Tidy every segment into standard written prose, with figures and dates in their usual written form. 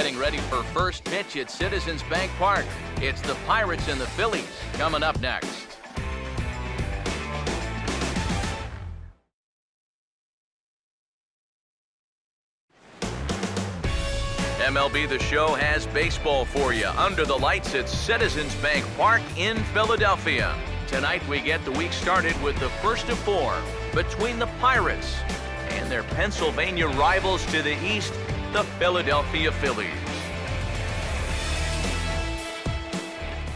getting ready for first pitch at Citizens Bank Park. It's the Pirates and the Phillies coming up next. MLB The Show has baseball for you under the lights at Citizens Bank Park in Philadelphia. Tonight we get the week started with the first of four between the Pirates and their Pennsylvania rivals to the east, the Philadelphia Phillies.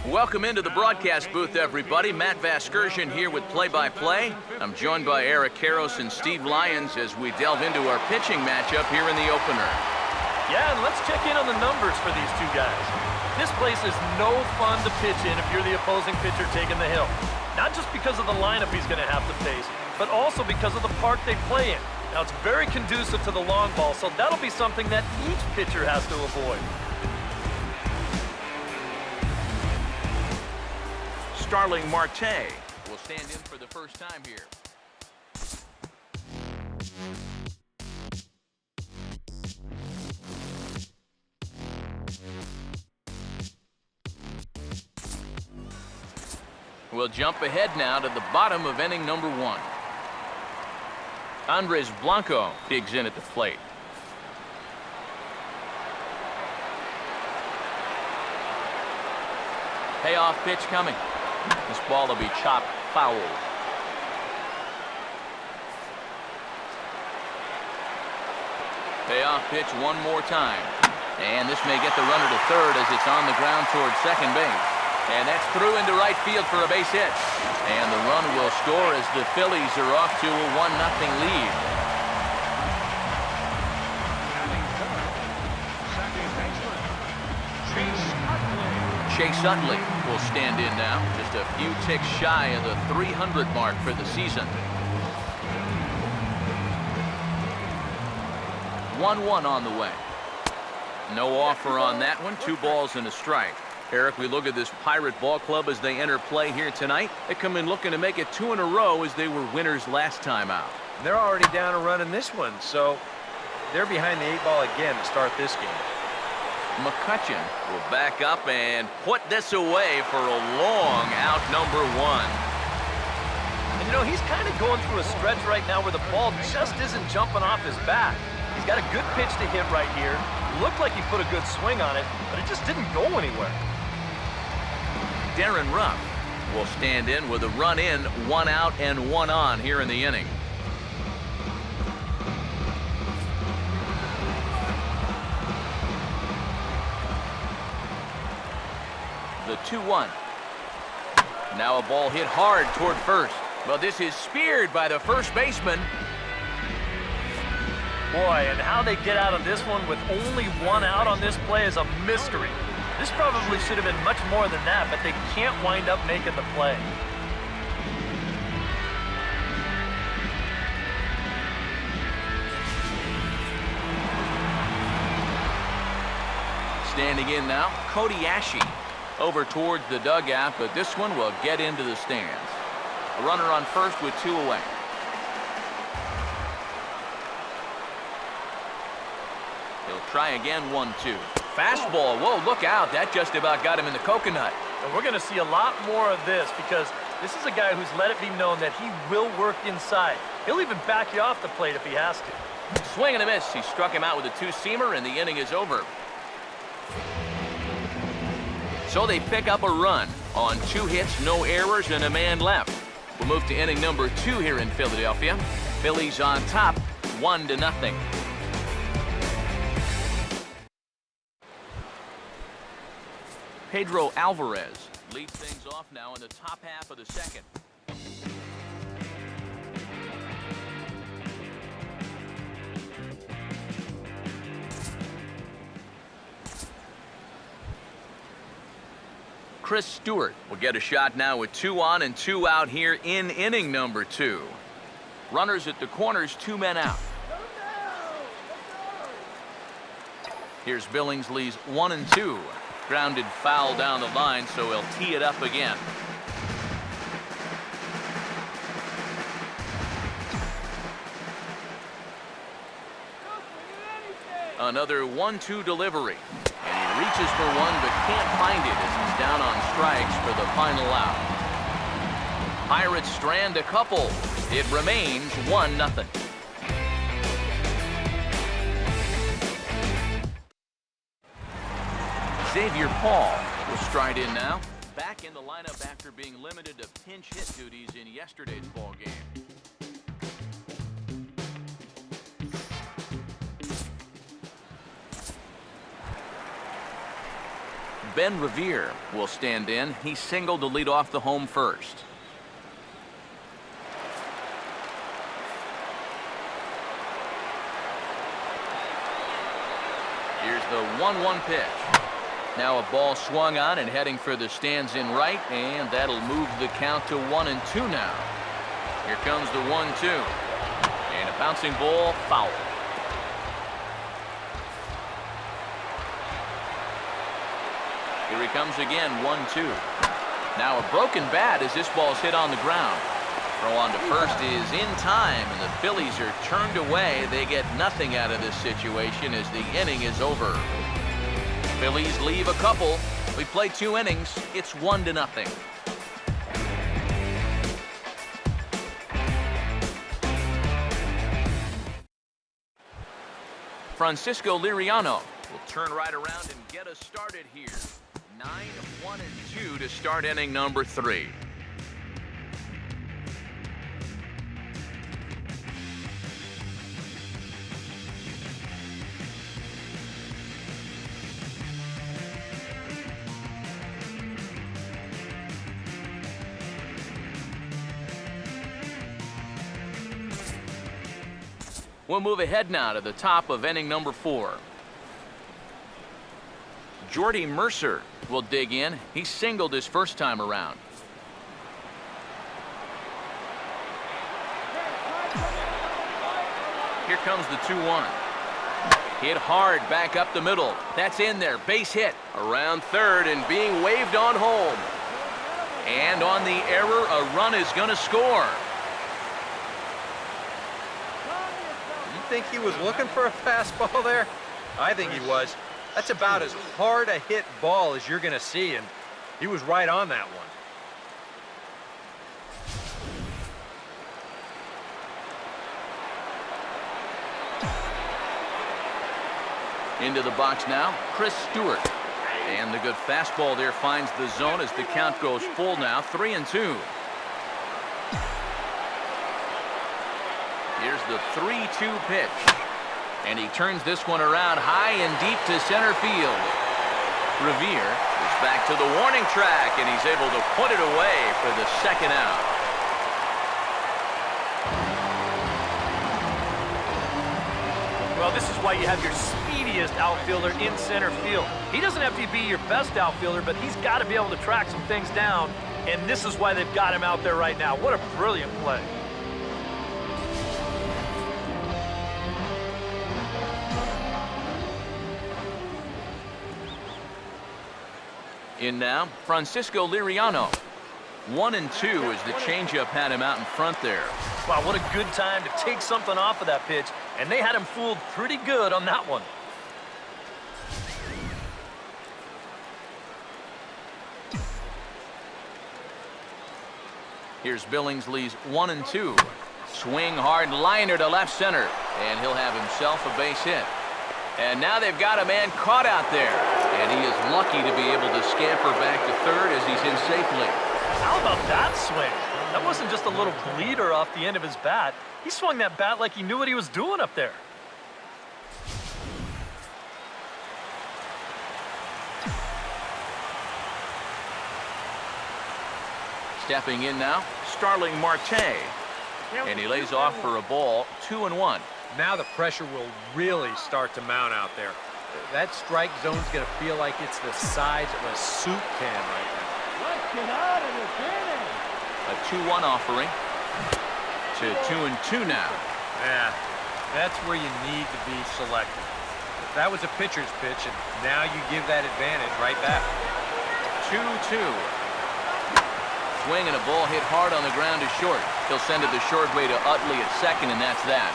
Welcome into the broadcast booth, everybody. Matt Vasgersian here with play-by-play. I'm joined by Eric Karros and Steve Lyons as we delve into our pitching matchup here in the opener. Yeah, and let's check in on the numbers for these two guys. This place is no fun to pitch in if you're the opposing pitcher taking the hill. Not just because of the lineup he's going to have to face, but also because of the park they play in. Now, it's very conducive to the long ball, so that'll be something that each pitcher has to avoid. Starling Marte will stand in for the first time here. We'll jump ahead now to the bottom of inning number one. Andres Blanco digs in at the plate. Payoff pitch coming. This ball will be chopped foul. Payoff pitch one more time. And this may get the runner to third as it's on the ground towards second base. And that's through into right field for a base hit. And the run will score as the Phillies are off to a 1-0 lead. Chase Utley will stand in now, just a few ticks shy of the 300 mark for the season. 1-1 on the way. No offer on that one, 2 balls and a strike. Eric, we look at this Pirate ball club as they enter play here tonight. They come in looking to make it 2 in a row as they were winners last time out. They're already down a run in this one, so they're behind the 8 ball again to start this game. McCutcheon will back up and put this away for a long out number 1. And you know, he's kind of going through a stretch right now where the ball just isn't jumping off his bat. He's got a good pitch to hit right here. Looked like he put a good swing on it, but it just didn't go anywhere. Darren Ruff will stand in with a run in, 1 out and 1 on here in the inning. The 2-1. Now a ball hit hard toward first. Well, this is speared by the first baseman. Boy, and how they get out of this one with only 1 out on this play is a mystery. This probably should have been much more than that, but they can't wind up making the play. Standing in now, Cody Ashe over towards the dugout, but this one will get into the stands. A runner on first with 2 away. He'll try again, 1-2. Fastball, whoa, look out. That just about got him in the coconut. And we're going to see a lot more of this because this is a guy who's let it be known that he will work inside. He'll even back you off the plate if he has to. Swing and a miss. He struck him out with a 2-seamer, and the inning is over. So they pick up a run on 2 hits, no errors, and a man left. We'll move to inning number 2 here in Philadelphia. Phillies on top, 1-0. Pedro Alvarez leads things off now in the top half of the second. Chris Stewart will get a shot now with 2 on and 2 out here in inning number 2. Runners at the corners, 2 men out. Here's Billingsley's 1-2. Grounded foul down the line, so he'll tee it up again. Another 1-2 delivery. Reaches for one, but can't find it as he's down on strikes for the final out. Pirates strand a couple. It remains 1-0. Xavier Paul will stride in now. Back in the lineup after being limited to pinch hit duties in yesterday's ball game. Ben Revere will stand in. He singled to lead off the home first. Here's the 1-1 pitch. Now a ball swung on and heading for the stands in right, and that'll move the count to 1-2 now. Here comes the 1-2. And a bouncing ball, foul. Here he comes again, 1-2. Now a broken bat as this ball's hit on the ground. Throw on to first is in time, and the Phillies are turned away. They get nothing out of this situation as the inning is over. Phillies leave a couple. We play 2 innings. It's 1-0. Francisco Liriano will turn right around and get us started here. 9-1-2 to start inning number 3. We'll move ahead now to the top of inning number 4. Jordy Mercer will dig in. He singled his first time around. Here comes the 2-1. Hit hard back up the middle. That's in there. Base hit around third and being waved on home. And on the error, a run is going to score. Think he was looking for a fastball there? I think he was. That's about as hard a hit ball as you're going to see, and he was right on that one. Into the box now, Chris Stewart. And the good fastball there finds the zone as the count goes full now, 3-2. Here's the 3-2 pitch. And he turns this one around high and deep to center field. Revere is back to the warning track, and he's able to put it away for the second out. Well, this is why you have your speediest outfielder in center field. He doesn't have to be your best outfielder, but he's got to be able to track some things down, and this is why they've got him out there right now. What a brilliant play. In now, Francisco Liriano. 1-2 as the changeup had him out in front there. Wow, what a good time to take something off of that pitch, and they had him fooled pretty good on that one. Here's Billingsley's 1-2. Swing hard liner to left center, and he'll have himself a base hit. And now they've got a man caught out there, and he is lucky to be able to scamper back to third as he's in safely. How about that swing? That wasn't just a little bleeder off the end of his bat. He swung that bat like he knew what he was doing up there. Stepping in now, Starling Marte. And he lays off for a ball, 2-1. Now the pressure will really start to mount out there. That strike zone's going to feel like it's the size of a soup can right now. Let's get out of this inning. A 2-1 offering to 2-2 now. Yeah, that's where you need to be selective. That was a pitcher's pitch, and now you give that advantage right back. 2-2. Swing and a ball hit hard on the ground to short. He'll send it the short way to Utley at second, and that's that.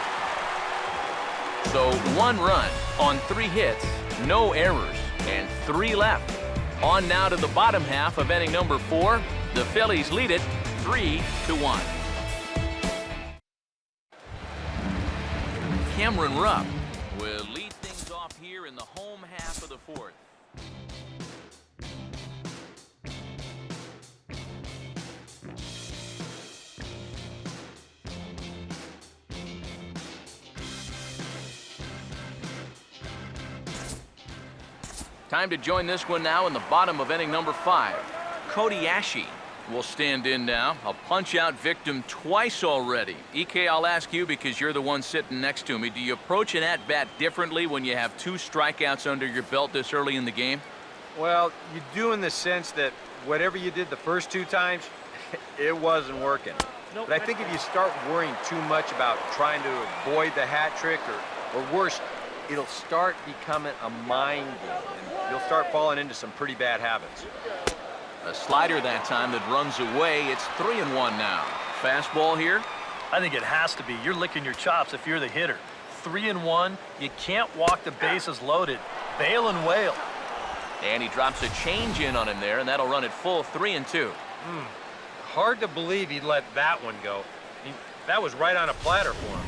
So 1 run on 3 hits, no errors. And 3 left. On now to the bottom half of inning number 4. The Phillies lead it 3-1. Cameron Rupp will lead things off here in the home half of the 4th. Time to join this one now in the bottom of inning number 5. Cody Ashe will stand in now. A punch-out victim twice already. EK, I'll ask you because you're the one sitting next to me. Do you approach an at-bat differently when you have 2 strikeouts under your belt this early in the game? Well, you do in the sense that whatever you did the first 2 times, it wasn't working. But I think if you start worrying too much about trying to avoid the hat trick or worse, it'll start becoming a mind game, and you'll start falling into some pretty bad habits. A slider that time that runs away. It's 3-1 now. Fastball here. I think it has to be. You're licking your chops if you're the hitter. 3-1. You can't walk the bases loaded. Bail and wail. And he drops a change in on him there, and that'll run it full 3-2. Hard to believe he'd let that one go. That was right on a platter for him.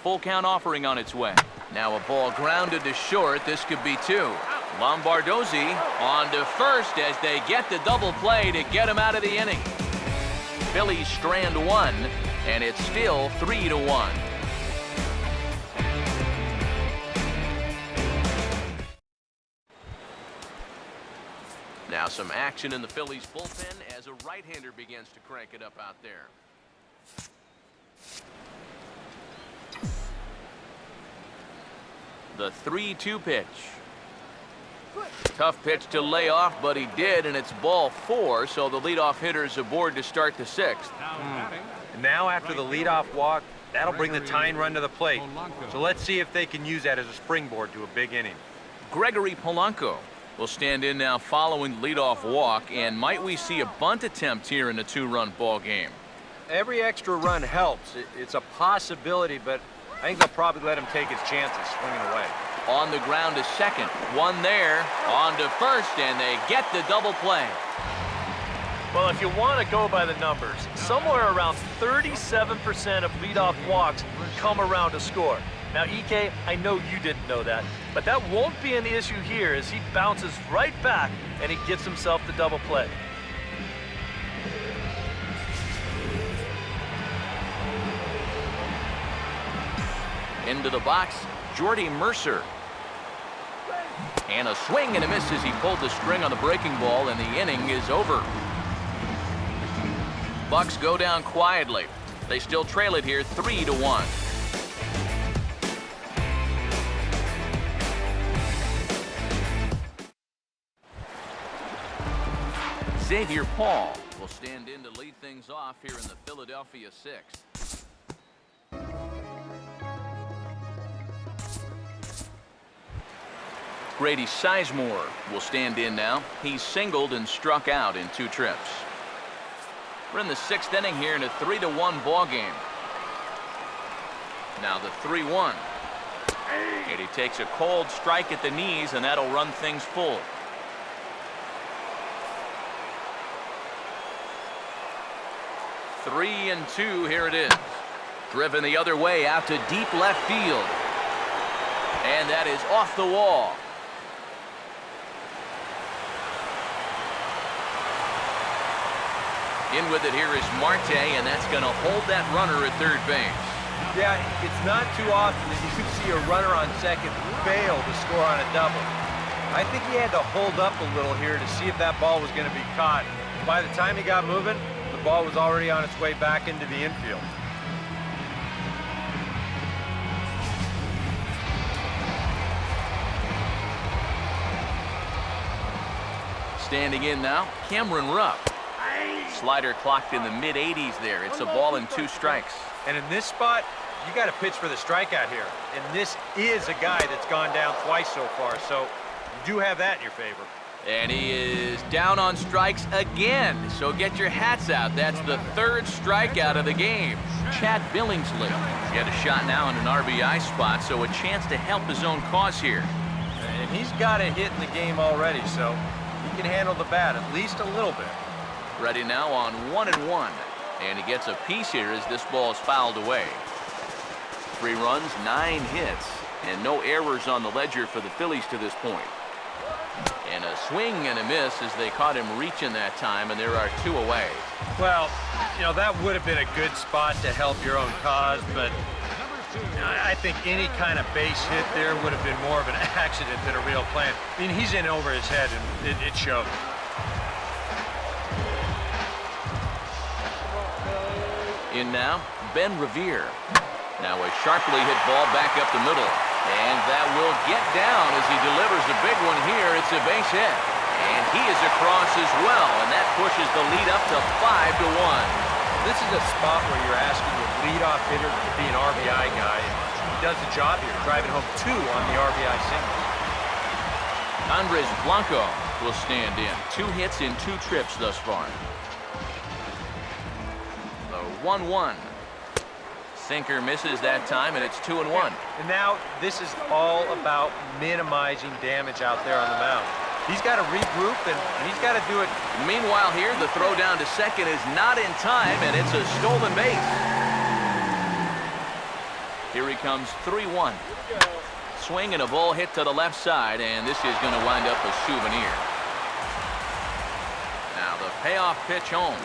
Full count offering on its way. Now a ball grounded to short. This could be 2. Lombardozzi on to first as they get the double play to get him out of the inning. Phillies strand 1, and it's still 3-1. Now some action in the Phillies bullpen as a right-hander begins to crank it up out there. The 3-2 pitch. Tough pitch to lay off, but he did, and it's ball 4, so the leadoff hitter's aboard to start the 6th. Now after the leadoff walk, that'll bring the tying run to the plate. So let's see if they can use that as a springboard to a big inning. Gregory Polanco will stand in now following the leadoff walk, and might we see a bunt attempt here in a 2-run ball game? Every extra run helps. It's a possibility, but I think they'll probably let him take his chances swinging away. On the ground to second. 1 there. On to first, and they get the double play. Well, if you want to go by the numbers, somewhere around 37% of leadoff walks come around to score. Now, EK, I know you didn't know that, but that won't be an issue here as he bounces right back and he gets himself the double play. Into the box, Jordy Mercer. And a swing and a miss as he pulled the string on the breaking ball, and the inning is over. Bucks go down quietly. They still trail it here 3-1. Xavier Paul will stand in to lead things off here in the Philadelphia 6th. Grady Sizemore will stand in now. He's singled and struck out in 2 trips. We're in the 6th inning here in a 3-1 ball game. Now the 3-1. And he takes a cold strike at the knees, and that'll run things full. Three and 2, here it is. Driven the other way out to deep left field. And that is off the wall. In with it here is Marte, and that's going to hold that runner at third base. Yeah, it's not too often that you see a runner on second fail to score on a double. I think he had to hold up a little here to see if that ball was going to be caught. By the time he got moving, the ball was already on its way back into the infield. Standing in now, Cameron Rupp. Slider clocked in the mid-80s there. It's a ball and 2 strikes. And in this spot, you got to pitch for the strikeout here. And this is a guy that's gone down twice so far, so you do have that in your favor. And he is down on strikes again. So get your hats out. That's the third strikeout of the game. Chad Billingsley get a shot now in an RBI spot, so a chance to help his own cause here. And he's got a hit in the game already, so he can handle the bat at least a little bit. Ready now on 1-1. And he gets a piece here as this ball is fouled away. 3 runs, 9 hits, and no errors on the ledger for the Phillies to this point. And a swing and a miss as they caught him reaching that time, and there are 2 away. Well, you know, that would have been a good spot to help your own cause, but I think any kind of base hit there would have been more of an accident than a real plan. I mean, he's in over his head, and it showed. In now, Ben Revere. Now a sharply hit ball back up the middle. And that will get down as he delivers a big one here. It's a base hit. And he is across as well, and that pushes the lead up to 5-1. This is a spot where you're asking your leadoff hitter to be an RBI guy. He does the job here, driving home 2 on the RBI single. Andres Blanco will stand in. 2 hits in 2 trips thus far. The 1-1. Sinker misses that time, and it's 2-1. And now this is all about minimizing damage out there on the mound. He's got to regroup, and he's got to do it. Meanwhile here, the throw down to second is not in time, and it's a stolen base. Here he comes, 3-1. Swing and a ball hit to the left side, and this is going to wind up a souvenir. Now the payoff pitch home.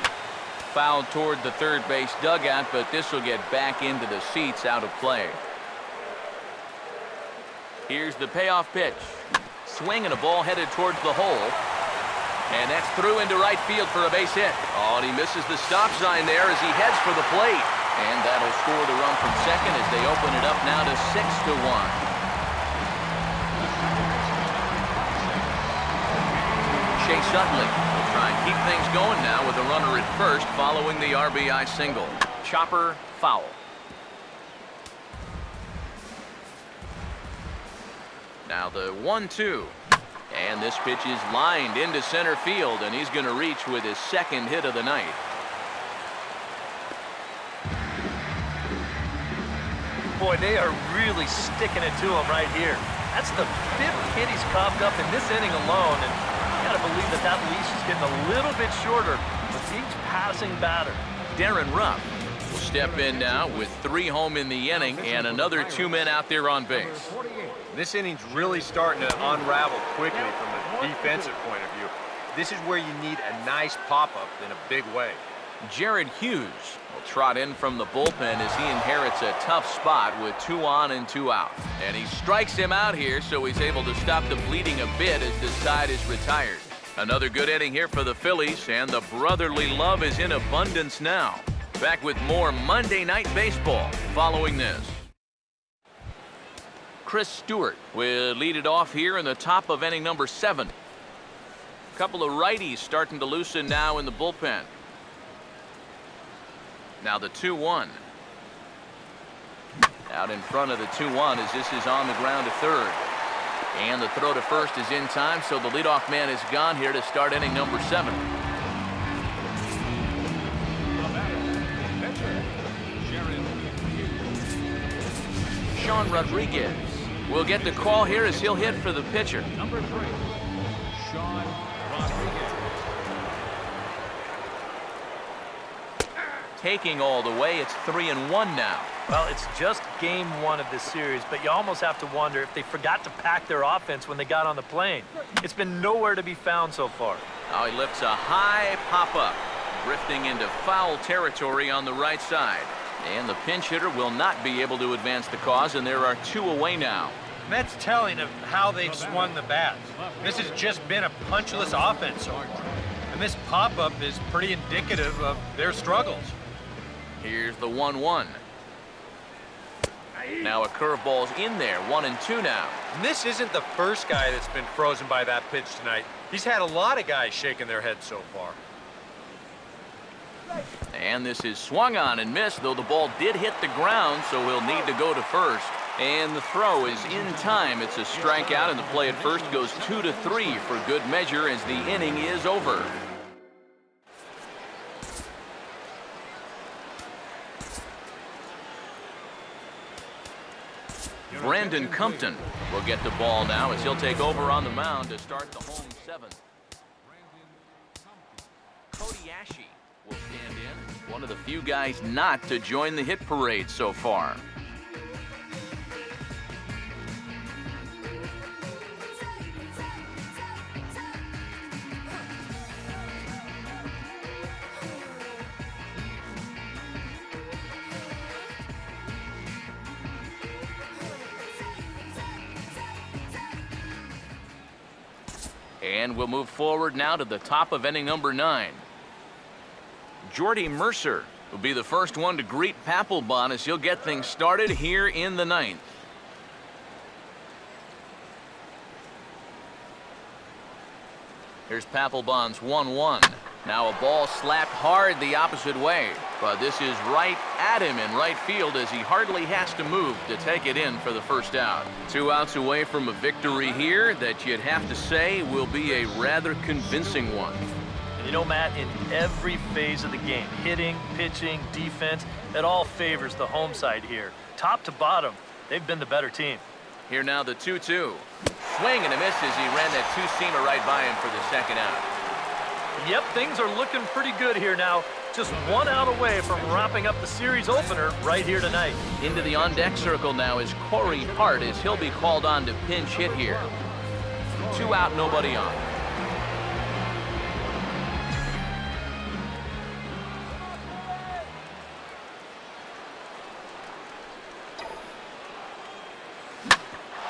Fouled toward the third base dugout, but this will get back into the seats, out of play. Here's the payoff pitch. Swing and a ball headed towards the hole. And that's through into right field for a base hit. Oh, and he misses the stop sign there as he heads for the plate. And that'll score the run from second as they open it up now to 6-1. Chase Utley will try and keep things going now with a runner at first following the RBI single. Chopper foul. Now the 1-2. And this pitch is lined into center field, and he's going to reach with his second hit of the night. Boy, they are really sticking it to him right here. That's the 5th hit he's coughed up in this inning alone, and got to believe that leash is getting a little bit shorter with each passing batter. Darren Ruff will step in now with 3 home in the inning and another 2 men out there on base. This inning's really starting to unravel quickly from a defensive point of view. This is where you need a nice pop-up in a big way. Jared Hughes will trot in from the bullpen as he inherits a tough spot with 2 on and 2 out. And he strikes him out here, so he's able to stop the bleeding a bit as this side is retired. Another good inning here for the Phillies, and the brotherly love is in abundance now. Back with more Monday Night Baseball following this. Chris Stewart will lead it off here in the top of inning number 7. A couple of righties starting to loosen now in the bullpen. Now the 2-1. Out in front of the 2-1 as this is on the ground to third. And the throw to first is in time, so the leadoff man is gone here to start inning number 7. Sean Rodriguez will get the call here as he'll hit for the pitcher. Number 3, Sean Rodriguez. Taking all the way, it's 3-1 now. Well, it's just game 1 of this series, but you almost have to wonder if they forgot to pack their offense when they got on the plane. It's been nowhere to be found so far. Now he lifts a high pop-up, drifting into foul territory on the right side. And the pinch hitter will not be able to advance the cause, and there are 2 away now. That's telling of how they've swung the bats. This has just been a punchless offense so far. And this pop-up is pretty indicative of their struggles. Here's the 1-1. Now a curveball's in there, 1-2 now. And this isn't the first guy that's been frozen by that pitch tonight. He's had a lot of guys shaking their heads so far. And this is swung on and missed, though the ball did hit the ground, so he'll need to go to first. And the throw is in time. It's a strikeout, and the play at first goes 2-3 for good measure as the inning is over. Brandon Compton will get the ball now as he'll take over on the mound to start the home seventh. Cody Ashe will stand in, one of the few guys not to join the hit parade so far. And we'll move forward now to the top of inning number 9. Jordy Mercer will be the first one to greet Papelbon as he'll get things started here in the 9th. Here's Papelbon's 1-1. Now a ball slapped hard the opposite way, but this is right at him in right field as he hardly has to move to take it in for the first out. 2 outs away from a victory here that you'd have to say will be a rather convincing one. And you know, Matt, in every phase of the game, hitting, pitching, defense, it all favors the home side here. Top to bottom, they've been the better team. Here now the 2-2. Swing and a miss as he ran that two-seamer right by him for the second out. Yep, things are looking pretty good here now. Just 1 out away from wrapping up the series opener right here tonight. Into the on-deck circle now is Corey Hart as he'll be called on to pinch hit here. 2 out, nobody on.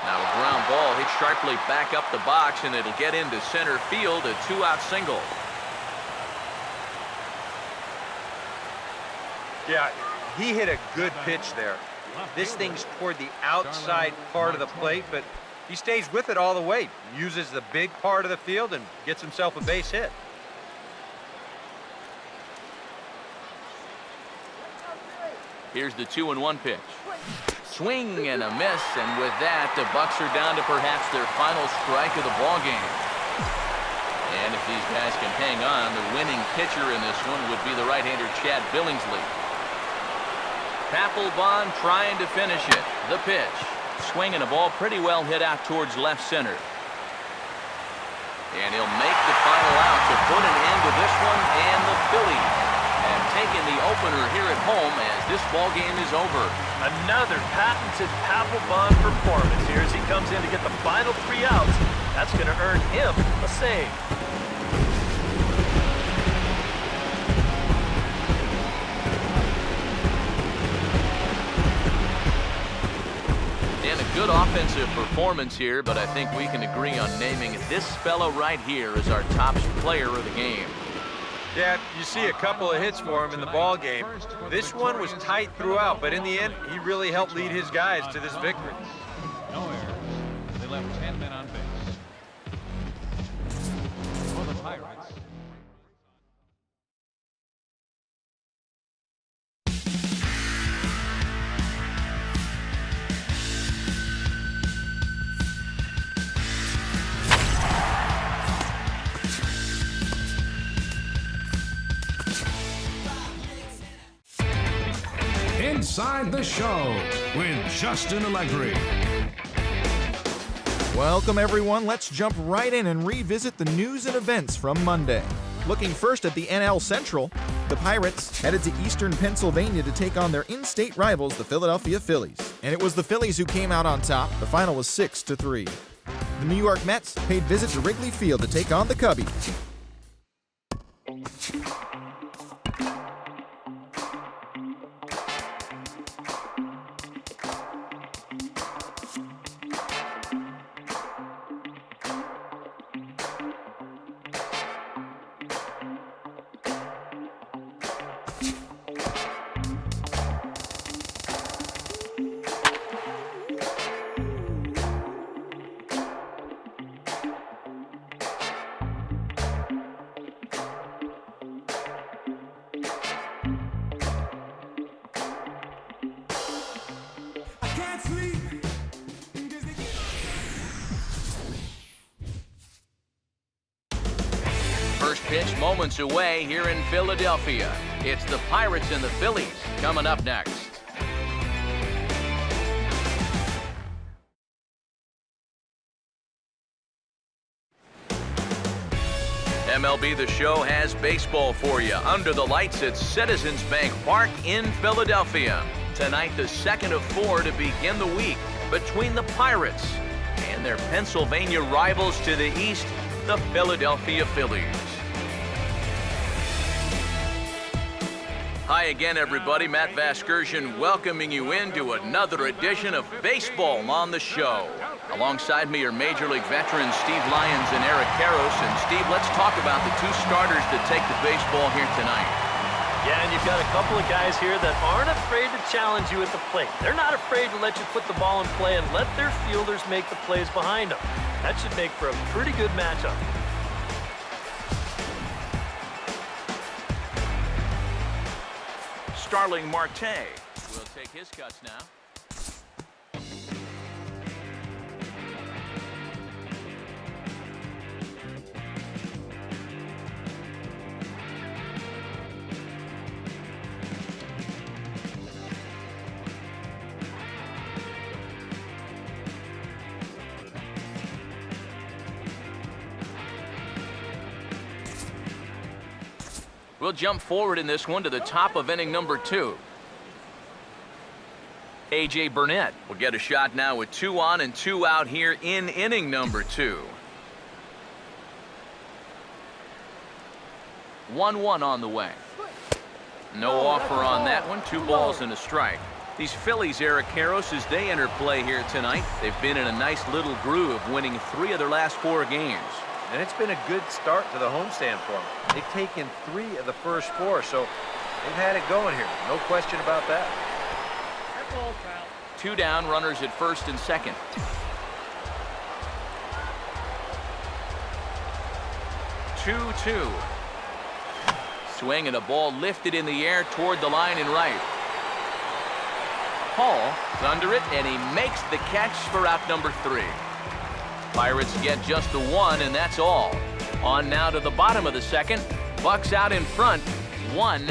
Now a ground ball hit sharply back up the box, and it'll get into center field, a 2-out single. Yeah, he hit a good pitch there. This thing's toward the outside part of the plate, but he stays with it all the way. Uses the big part of the field and gets himself a base hit. Here's the 2-1 pitch. Swing and a miss, and with that, the Bucks are down to perhaps their final strike of the ball game. And if these guys can hang on, the winning pitcher in this one would be the right-hander Chad Billingsley. Papelbon trying to finish it. The pitch. Swinging a ball pretty well hit out towards left center. And he'll make the final out to put an end to this one, and the Phillies have taken the opener here at home as this ball game is over. Another patented Papelbon performance here as he comes in to get the final 3 outs. That's going to earn him a save. And a good offensive performance here, but I think we can agree on naming this fellow right here as our top player of the game. Yeah, you see a couple of hits for him in the ball game. This one was tight throughout, but in the end, he really helped lead his guys to this victory. No errors. They left 10 men on base. For the Pirates. Inside the Show with Justin Allegri. Welcome, everyone. Let's jump right in and revisit the news and events from Monday. Looking first at the NL Central, the Pirates headed to eastern Pennsylvania to take on their in-state rivals, the Philadelphia Phillies. And it was the Phillies who came out on top. The final was 6-3. The New York Mets paid visit to Wrigley Field to take on the Cubbies. First pitch moments away here in Philadelphia. It's the Pirates and the Phillies coming up next. MLB The Show has baseball for you under the lights at Citizens Bank Park in Philadelphia. Tonight, the second of 4 to begin the week between the Pirates and their Pennsylvania rivals to the east, the Philadelphia Phillies. Hi again, everybody. Matt Vasgersian welcoming you into another edition of Baseball on the Show. Alongside me are Major League veterans Steve Lyons and Eric Karros. And Steve, let's talk about the two starters that take the baseball here tonight. Yeah, and you've got a couple of guys here that aren't afraid to challenge you at the plate. They're not afraid to let you put the ball in play and let their fielders make the plays behind them. That should make for a pretty good matchup. Starling Marte will take his cuts now. We'll jump forward in this one to the top of inning number 2. A.J. Burnett will get a shot now with 2 on and 2 out here in inning number 2. 1-1 on the way. No offer on that one. 2 balls and a strike. These Phillies, Eric Karros, as they enter play here tonight, they've been in a nice little groove, winning 3 of their last 4 games. And it's been a good start to the homestand for them. They've taken 3 of the first 4, so they've had it going here. No question about that. 2 down, runners at first and second. 2-2. Swing and a ball lifted in the air toward the line and right. Hall is under it, and he makes the catch for out number 3. Pirates get just the 1, and that's all. On now to the bottom of the second. Bucks out in front, 1-0.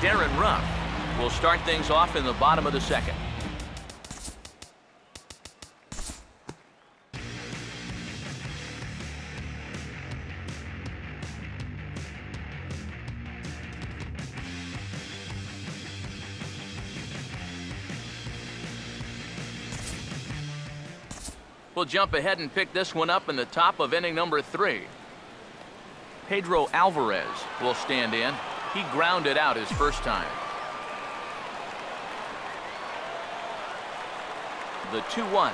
Darren Ruff will start things off in the bottom of the second. We'll jump ahead and pick this one up in the top of inning number 3. Pedro Alvarez will stand in. He grounded out his first time. The 2-1.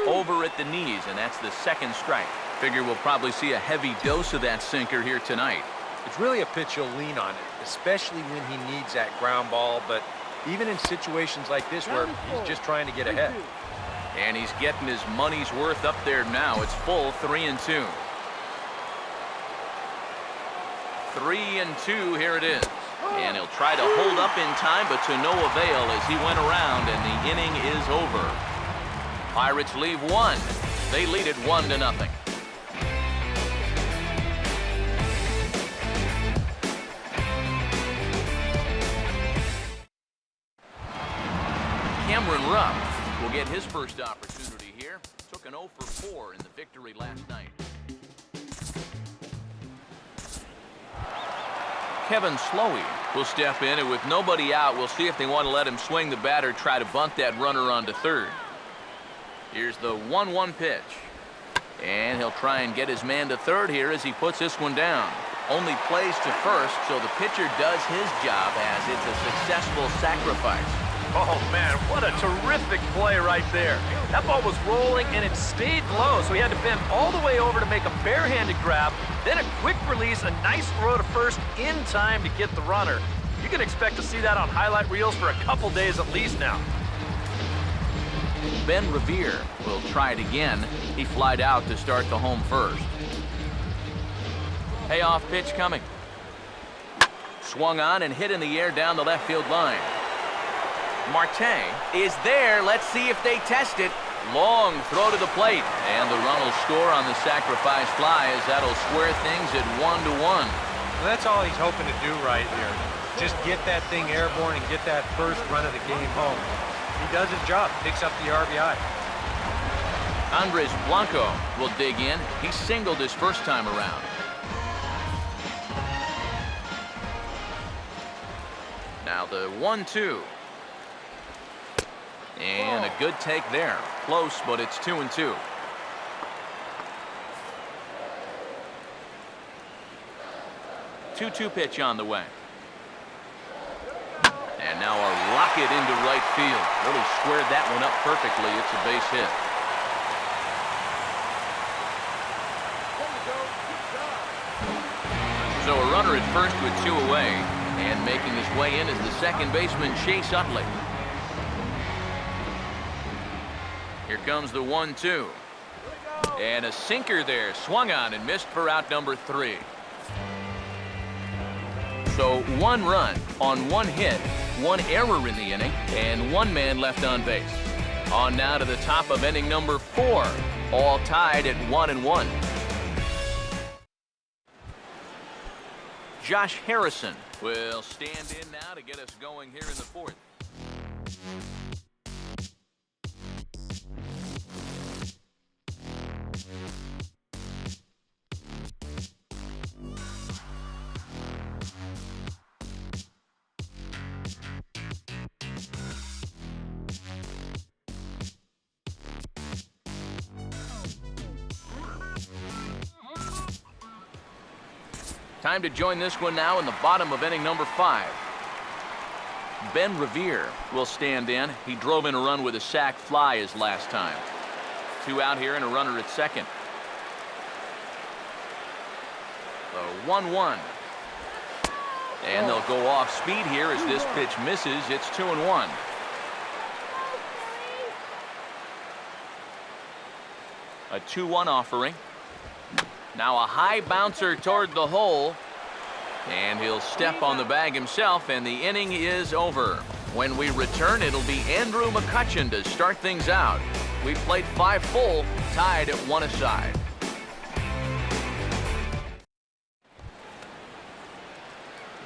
Over at the knees, and that's the second strike. Figure we'll probably see a heavy dose of that sinker here tonight. It's really a pitch you'll lean on it, especially when he needs that ground ball, but even in situations like this where he's just trying to get ahead. And he's getting his money's worth up there now. It's full 3-2. 3-2, here it is. And he'll try to hold up in time, but to no avail as he went around, and the inning is over. Pirates leave 1. They lead it 1-0. Cameron Rupp will get his first opportunity here. Took an 0 for 4 in the victory last night. Kevin Slowey will step in, and with nobody out, we'll see if they want to let him swing the bat or try to bunt that runner onto third. Here's the 1-1 pitch. And he'll try and get his man to third here as he puts this one down. Only plays to first, so the pitcher does his job as it's a successful sacrifice. Oh, man, what a terrific play right there. That ball was rolling, and it stayed low, so he had to bend all the way over to make a barehanded grab, then a quick release, a nice throw to first in time to get the runner. You can expect to see that on highlight reels for a couple days at least now. Ben Revere will try it again. He flied out to start the home first. Payoff pitch coming. Swung on and hit in the air down the left field line. Marte is there. Let's see if they test it. Long throw to the plate, and the run will score on the sacrifice fly as that'll square things at 1-1. Well, that's all he's hoping to do right here. Just get that thing airborne and get that first run of the game home. He does his job, picks up the RBI. Andres Blanco will dig in. He singled his first time around. Now the 1-2. And a good take there. Close, but it's 2-2. Two-two pitch on the way. And now a rocket into right field. Really squared that one up perfectly. It's a base hit. So a runner at first with 2 away. And making his way in is the second baseman, Chase Utley. Here comes the 1-2. And a sinker there. Swung on and missed for out number 3. So 1 run on 1 hit, 1 error in the inning, and 1 man left on base. On now to the top of inning number 4. All tied at 1-1. Josh Harrison will stand in now to get us going here in the 4th. Time to join this one now in the bottom of inning number 5. Ben Revere will stand in. He drove in a run with a sac fly his last time. 2 out here and a runner at second. The 1-1. And they'll go off speed here as this pitch misses. It's 2-1. A 2-1 offering. Now a high bouncer toward the hole. And he'll step on the bag himself, and the inning is over. When we return, it'll be Andrew McCutchen to start things out. We played 5 full, tied at 1 aside.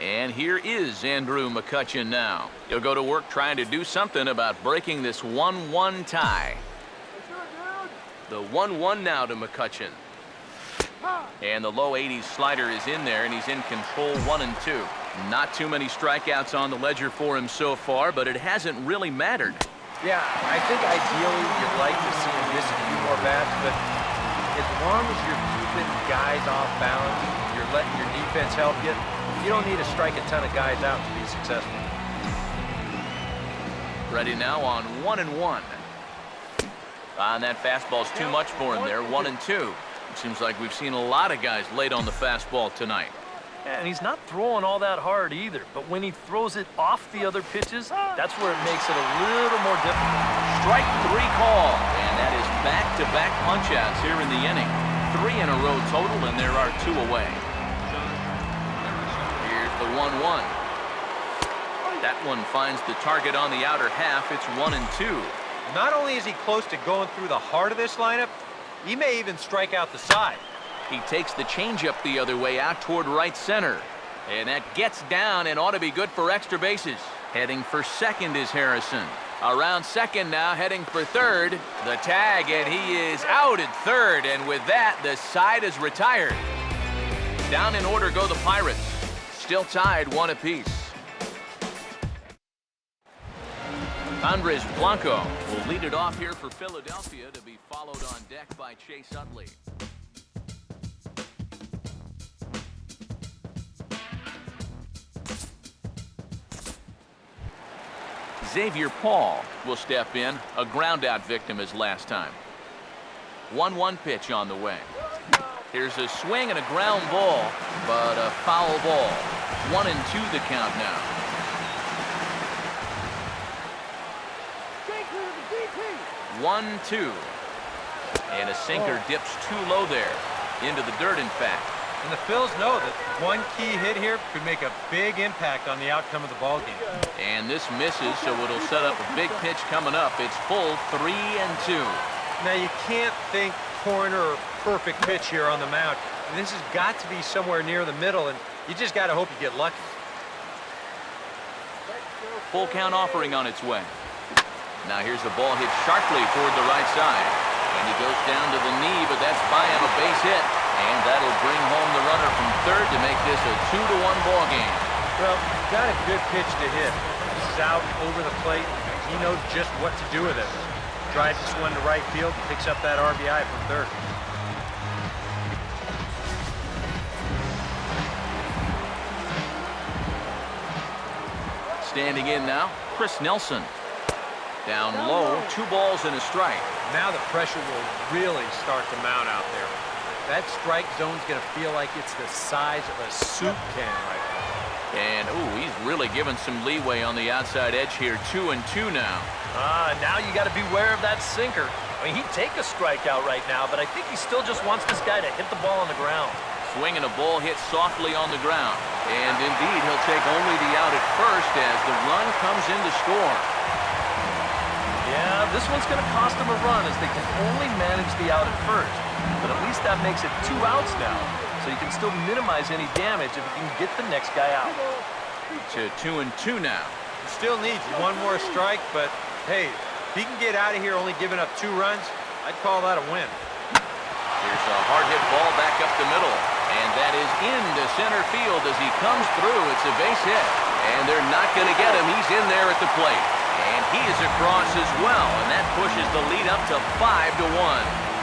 And here is Andrew McCutchen now. He'll go to work trying to do something about breaking this 1-1 tie. The 1-1 now to McCutchen. And the low 80s slider is in there, and he's in control 1-2. Not too many strikeouts on the ledger for him so far, but it hasn't really mattered. Yeah, I think ideally you'd like to see him miss a few more bats, but as long as you're keeping guys off balance, you're letting your defense help you, you don't need to strike a ton of guys out to be successful. Ready now on 1-1. And that fastball's too much for him there, 1-2. It seems like we've seen a lot of guys late on the fastball tonight. Yeah, and he's not throwing all that hard either, but when he throws it off the other pitches, that's where it makes it a little more difficult. Strike 3 call, and that is back-to-back punch-outs here in the inning. 3 in a row total, and there are 2 away. Here's the 1-1. That one finds the target on the outer half. It's 1-2. Not only is he close to going through the heart of this lineup, he may even strike out the side. He takes the changeup the other way out toward right center. And that gets down and ought to be good for extra bases. Heading for second is Harrison. Around second now, heading for third. The tag, and he is out at third. And with that, the side is retired. Down in order go the Pirates. Still tied 1 apiece. Andres Blanco will lead it off here for Philadelphia to be followed on deck by Chase Utley. Xavier Paul will step in, a ground-out victim as last time. 1-1 pitch on the way. Here's a swing and a ground ball, but a foul ball. 1-2 the count now. 1-2. And a sinker dips too low there. Into the dirt, in fact. And the Phils know that one key hit here could make a big impact on the outcome of the ball game. And this misses, so it'll set up a big pitch coming up. It's full 3-2. Now, you can't think corner or perfect pitch here on the mound. This has got to be somewhere near the middle, and you just got to hope you get lucky. Full count offering on its way. Now here's the ball hit sharply toward the right side. And he goes down to the knee, but that's by him, a base hit. And that'll bring home the runner from third to make this a 2-1 ball game. Well, he's got a good pitch to hit. This is out over the plate. He knows just what to do with it. Drives this one to right field and picks up that RBI from third. Standing in now, Chris Nelson. Down low, 2 balls and a strike. Now the pressure will really start to mount out there. That strike zone's going to feel like it's the size of a soup can right now. And, ooh, he's really given some leeway on the outside edge here. 2-2 now. Now you got to beware of that sinker. I mean, he'd take a strikeout right now, but I think he still just wants this guy to hit the ball on the ground. Swinging a ball hit softly on the ground. And indeed, he'll take only the out at first as the run comes in to score. Yeah, this one's going to cost them a run as they can only manage the out at first. But at least that makes it 2 outs now, so you can still minimize any damage if you can get the next guy out. To 2-2 now. Still needs one more strike, but hey, if he can get out of here only giving up 2 runs, I'd call that a win. Here's a hard hit ball back up the middle. And that is into center field as he comes through. It's a base hit. And they're not going to get him. He's in there at the plate. And he is across as well. And that pushes the lead up to 5-1.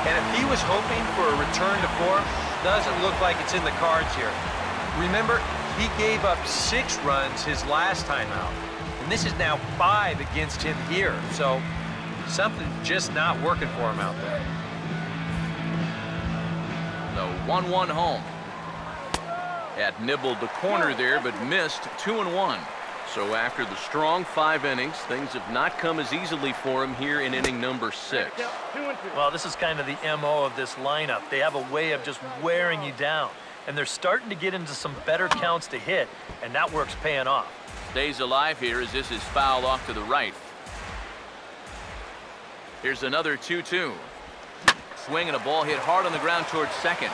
And if he was hoping for a return to form, doesn't look like it's in the cards here. Remember, he gave up 6 runs his last time out. And this is now 5 against him here. So something's just not working for him out there. The 1-1 home. Had nibbled the corner there, but missed. 2-1. So after the strong 5 innings, things have not come as easily for him here in inning number 6. Well, this is kind of the MO of this lineup. They have a way of just wearing you down. And they're starting to get into some better counts to hit, and that work's paying off. Stays alive here as this is fouled off to the right. Here's another 2-2. Swing and a ball hit hard on the ground towards second.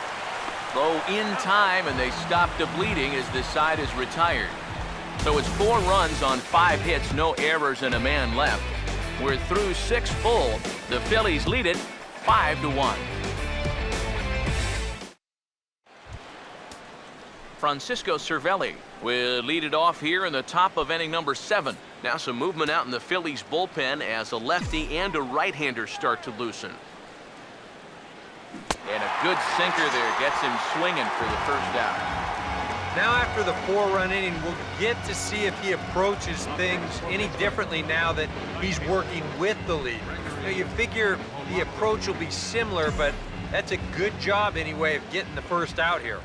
Throw in time, and they stop the bleeding as this side is retired. So it's 4 runs on 5 hits, no errors, and a man left. We're through 6 full. The Phillies lead it 5-1. Francisco Cervelli will lead it off here in the top of inning number 7. Now some movement out in the Phillies bullpen as a lefty and a right-hander start to loosen. And a good sinker there gets him swinging for the first out. Now after the 4-run inning, we'll get to see if he approaches things any differently now that he's working with the lead. You know, you figure the approach will be similar, but that's a good job anyway of getting the first out here.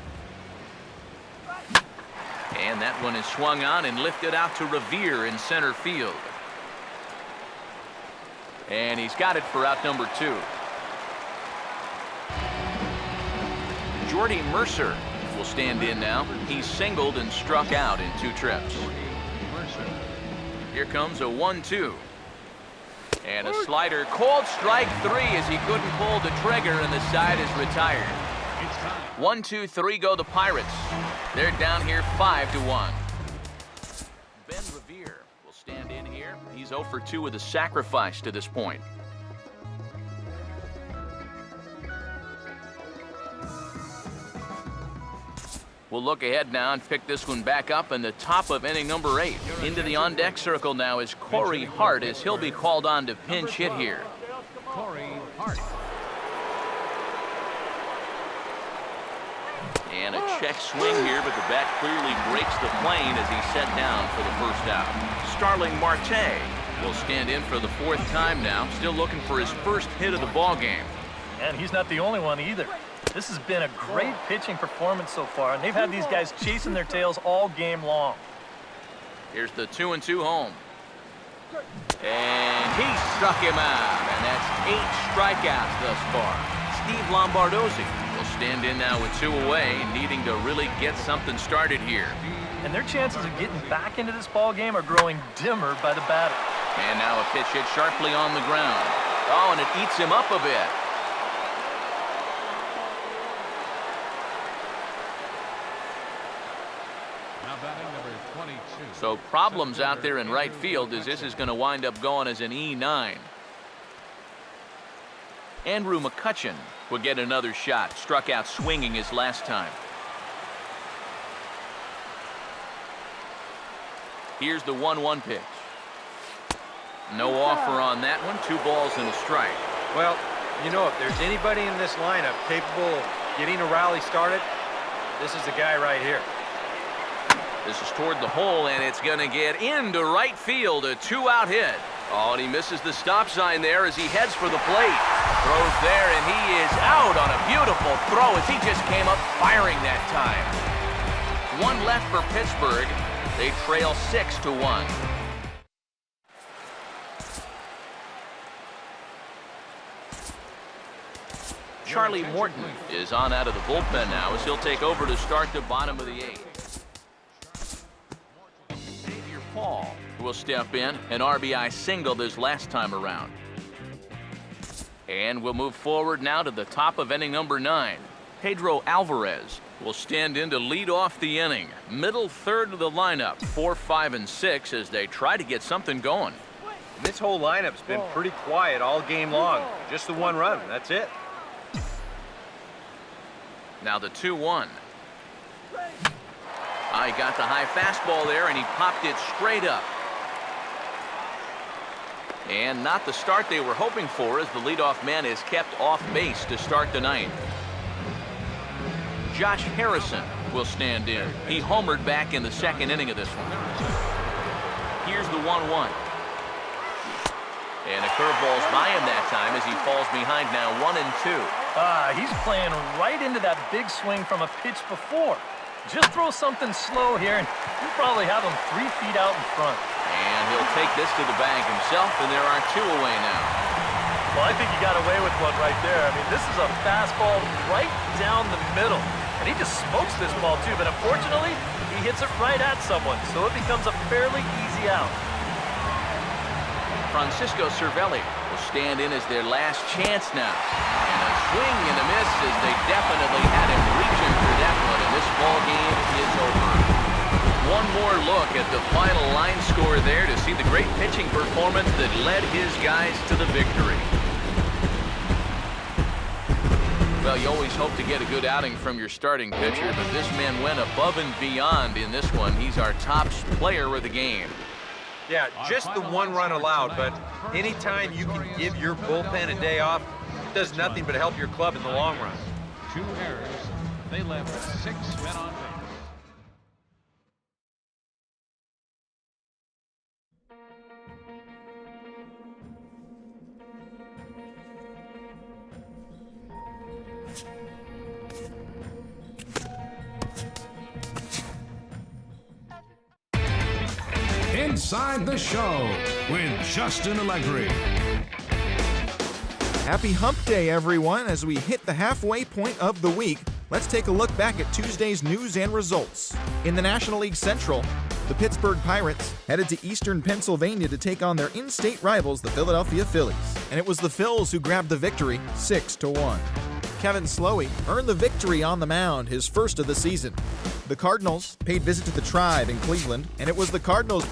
And that one is swung on and lifted out to Revere in center field. And he's got it for out number 2. Jordy Mercer will stand in now. He's singled and struck out in 2 trips. Here comes a 1-2. And a slider called strike 3 as he couldn't pull the trigger and the side is retired. 1-2-3 go the Pirates. They're down here 5-1. Ben Revere will stand in here. He's 0 for 2 with a sacrifice to this point. We'll look ahead now and pick this one back up in the top of inning number 8. Into the on-deck circle now is Corey Hart as he'll be called on to pinch hit here. Corey Hart. And a check swing here, but the bat clearly breaks the plane as he's set down for the first out. Starling Marte will stand in for the 4th time now, still looking for his first hit of the ball game. And he's not the only one either. This has been a great pitching performance so far, and they've had these guys chasing their tails all game long. Here's the 2-2 home. And he struck him out, and that's 8 strikeouts thus far. Steve Lombardozzi will stand in now with 2 away, needing to really get something started here. And their chances of getting back into this ball game are growing dimmer by the batter. And now a pitch hit sharply on the ground. Oh, and it eats him up a bit. Now batting number 22. So problems out there in right field as this is going to wind up going as an E9. Andrew McCutcheon will get another shot. Struck out swinging his last time. Here's the 1-1 pitch. No offer on that one. 2 balls and a strike. Well, you know, if there's anybody in this lineup capable of getting a rally started, this is the guy right here. This is toward the hole, and it's going to get into right field. A 2-out hit. Oh, and he misses the stop sign there as he heads for the plate. Throws there, and he is out on a beautiful throw as he just came up firing that time. 1 left for Pittsburgh. They trail 6-1. Charlie Morton is on out of the bullpen now as he'll take over to start the bottom of the 8th. Xavier Paul will step in, an RBI single this last time around. And we'll move forward now to the top of inning number 9. Pedro Alvarez will stand in to lead off the inning. Middle third of the lineup, 4, 5, and 6 as they try to get something going. This whole lineup's been pretty quiet all game long. Just the 1 run, that's it. Now the 2-1. I got the high fastball there, and he popped it straight up. And not the start they were hoping for as the leadoff man is kept off base to start the 9th. Josh Harrison will stand in. He homered back in the 2nd inning of this one. Here's the 1-1. And a curveball's by him that time as he falls behind now 1-2. He's playing right into that big swing from a pitch before. Just throw something slow here, and you'll probably have him 3 feet out in front. And he'll take this to the bag himself, and there are 2 away now. Well, I think he got away with one right there. I mean, this is a fastball right down the middle. And he just smokes this ball, too. But unfortunately, he hits it right at someone. So it becomes a fairly easy out. Francisco Cervelli will stand in as their last chance now. And a swing and a miss as they definitely had him reaching for that one. And this ball game is over. One more look at the final line score there to see the great pitching performance that led his guys to the victory. Well, you always hope to get a good outing from your starting pitcher, but this man went above and beyond in this one. He's our top player of the game. Yeah, just the 1 run allowed, but anytime you can give your bullpen a day off, it does nothing but help your club in the long run. 2 errors. They left 6 men on base. Inside the Show with Justin Allegri. Happy Hump Day, everyone. As we hit the halfway point of the week, let's take a look back at Tuesday's news and results. In the National League Central, the Pittsburgh Pirates headed to Eastern Pennsylvania to take on their in-state rivals, the Philadelphia Phillies. And it was the Phils who grabbed the victory, 6-1. Kevin Slowey earned the victory on the mound, his first of the season. The Cardinals paid visit to the Tribe in Cleveland, and it was the Cardinals.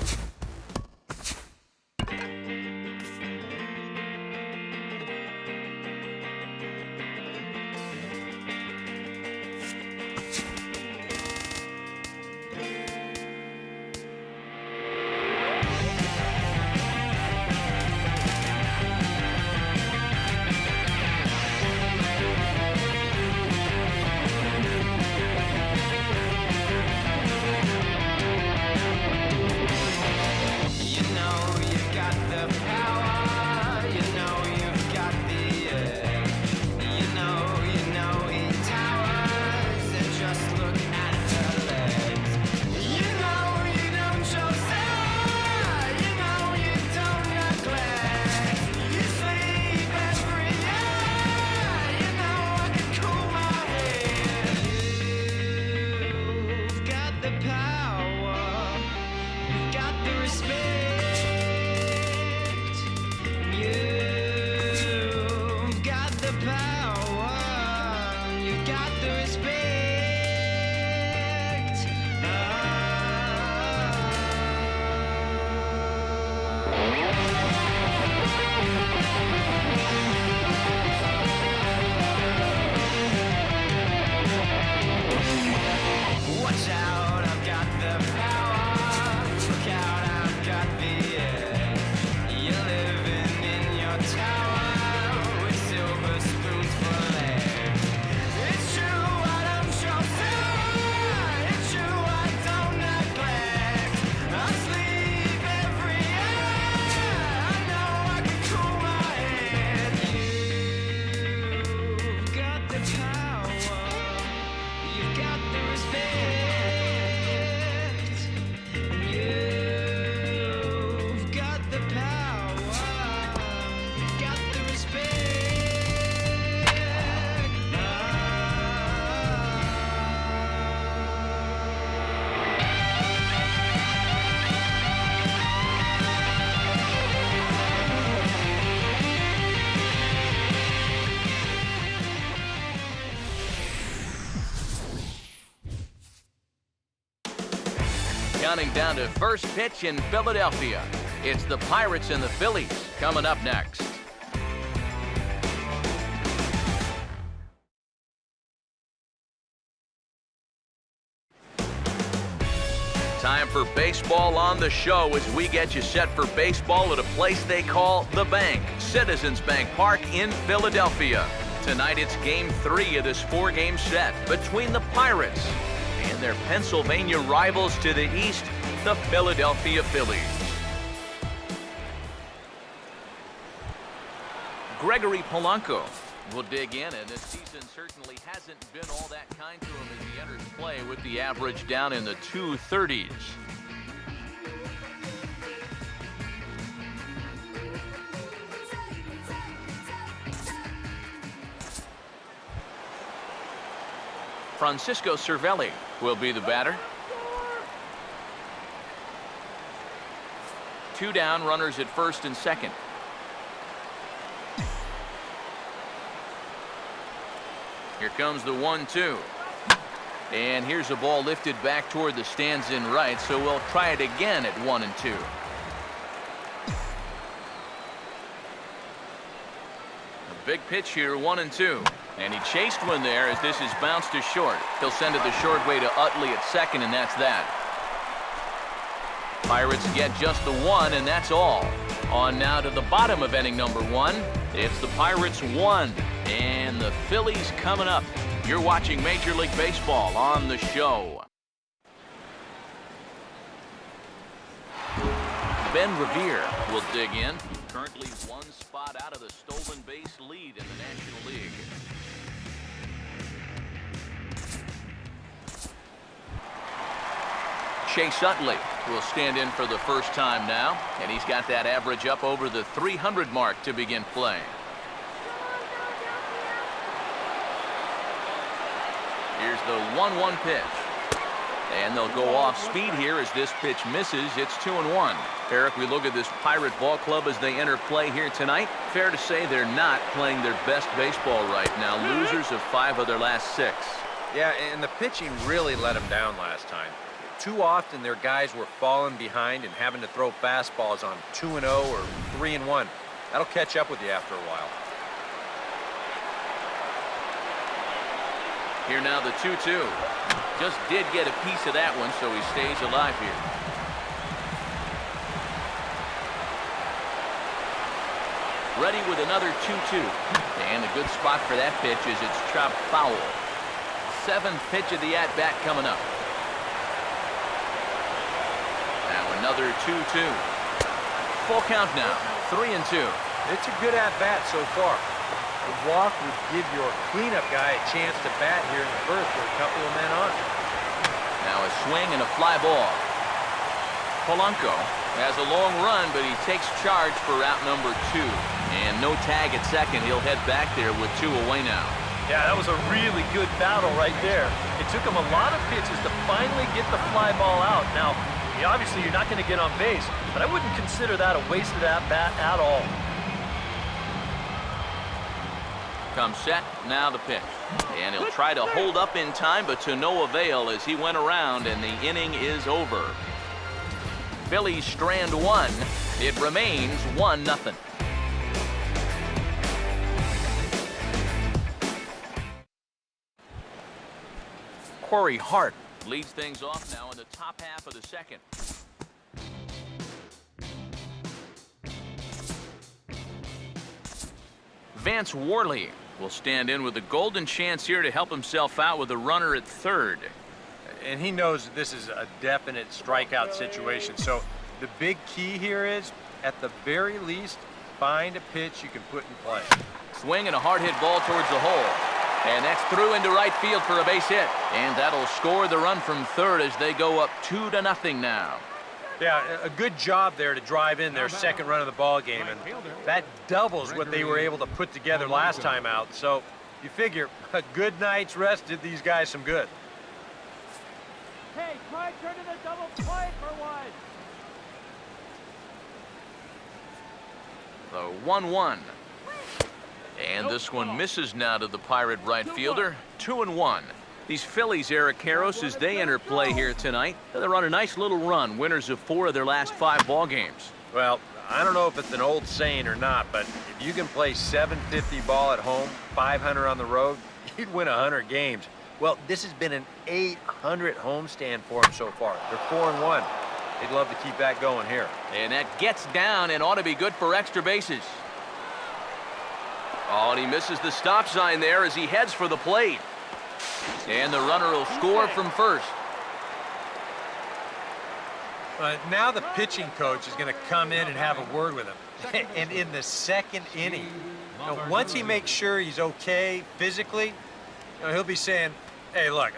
counting down to first pitch in Philadelphia. It's the Pirates and the Phillies coming up next. Time for baseball on the show as we get you set for baseball at a place they call The Bank, Citizens Bank Park in Philadelphia. Tonight it's Game 3 of this 4-game set between the Pirates and their Pennsylvania rivals to the east, the Philadelphia Phillies. Gregory Polanco will dig in, and this season certainly hasn't been all that kind to him as he enters play with the average down in the 230s. Francisco Cervelli will be the batter. 2 down, runners at first and second. Here comes the 1-2. And here's a ball lifted back toward the stands in right, so we'll try it again at 1-2. A big pitch here, 1-2. And he chased one there as this is bounced to short. He'll send it the short way to Utley at second, and that's that. Pirates get just the 1, and that's all. On now to the bottom of inning number 1. It's the Pirates 1 and the Phillies coming up. You're watching Major League Baseball on the show. Ben Revere will dig in. Currently 1 spot out of the stolen base lead in the National League. Chase Utley will stand in for the first time now, and he's got that average up over the 300 mark to begin play. Here's the 1-1 pitch. And they'll go off speed here as this pitch misses. It's 2-1. Eric, we look at this Pirate ball club as they enter play here tonight. Fair to say they're not playing their best baseball right now. Losers of 5 of their last 6. Yeah, and the pitching really let them down last time. Too often their guys were falling behind and having to throw fastballs on 2-0 or 3-1. That'll catch up with you after a while. Here now the 2-2. Just did get a piece of that one, so he stays alive here. Ready with another 2-2. And a good spot for that pitch is it's chopped foul. 7th pitch of the at-bat coming up. Now another 2-2. Full count now. 3-2. It's a good at-bat so far. The walk would give your cleanup guy a chance to bat here in the first with a couple of men on. Now a swing and a fly ball. Polanco has a long run, but he takes charge for out number 2. And no tag at second. He'll head back there with 2 away now. Yeah, that was a really good battle right there. It took him a lot of pitches to finally get the fly ball out. Now, obviously you're not going to get on base, but I wouldn't consider that a wasted at-bat at all. Comes set, now the pitch. And he'll try to hold up in time, but to no avail as he went around and the inning is over. Phillies strand 1. It remains 1-0. Corey Hart leads things off now in the top half of the second. Vance Worley will stand in with a golden chance here to help himself out with a runner at third. And he knows this is a definite strikeout situation. So the big key here is, at the very least, find a pitch you can put in play. Swing and a hard hit ball towards the hole. And that's through into right field for a base hit. And that'll score the run from third as they go up 2-0 now. Yeah, a good job there to drive in their second run of the ball game, and that doubles what they were able to put together last time out. So you figure a good night's rest did these guys some good. Hey, try turning the double play for one. The 1-1. And this one misses now to the Pirate right fielder. 2-1. These Phillies, Eric Karros, as they enter play here tonight, they're on a nice little run, winners of 4 of their last 5 ball games. Well, I don't know if it's an old saying or not, but if you can play .750 ball at home, .500 on the road, you'd win 100 games. Well, this has been an .800 homestand for them so far. They're 4-1. They'd love to keep that going here. And that gets down and ought to be good for extra bases. Oh, and he misses the stop sign there as he heads for the plate. And the runner will score from first. Now the pitching coach is going to come in and have a word with him. And in the second inning, once he makes sure he's okay physically, he'll be saying, hey, look,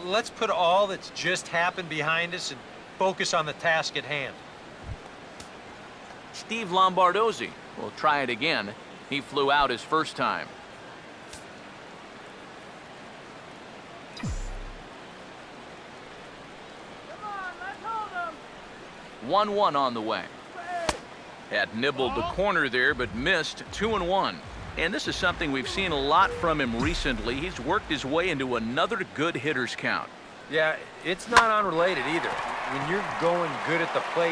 let's put all that's just happened behind us and focus on the task at hand. Steve Lombardozzi will try it again. He flew out his first time. Come on, let's hold him. 1-1 on the way. Had nibbled the corner there, but missed. 2-1. And this is something we've seen a lot from him recently. He's worked his way into another good hitter's count. Yeah, it's not unrelated either. When you're going good at the plate,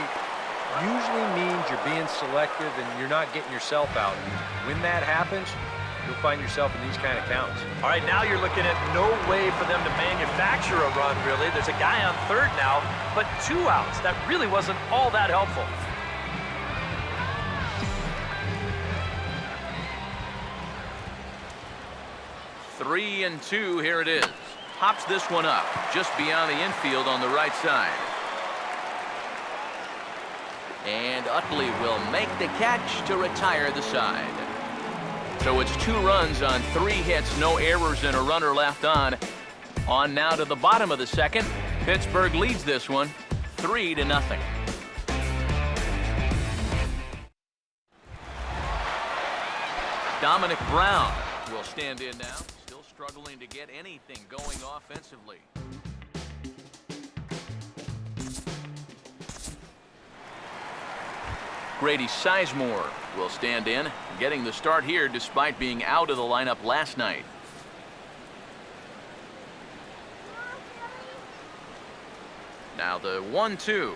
usually means you're being selective and you're not getting yourself out. When that happens, you'll find yourself in these kind of counts. All right, now you're looking at no way for them to manufacture a run, really. There's a guy on third now, but 2 outs. That really wasn't all that helpful. Three and 2, here it is. Pops this one up just beyond the infield on the right side. And Utley will make the catch to retire the side. So it's 2 runs on 3 hits, no errors, and a runner left on. On now to the bottom of the second. Pittsburgh leads this one 3-0. Dominic Brown will stand in now. Still struggling to get anything going offensively. Grady Sizemore will stand in, getting the start here despite being out of the lineup last night. Now the 1-2.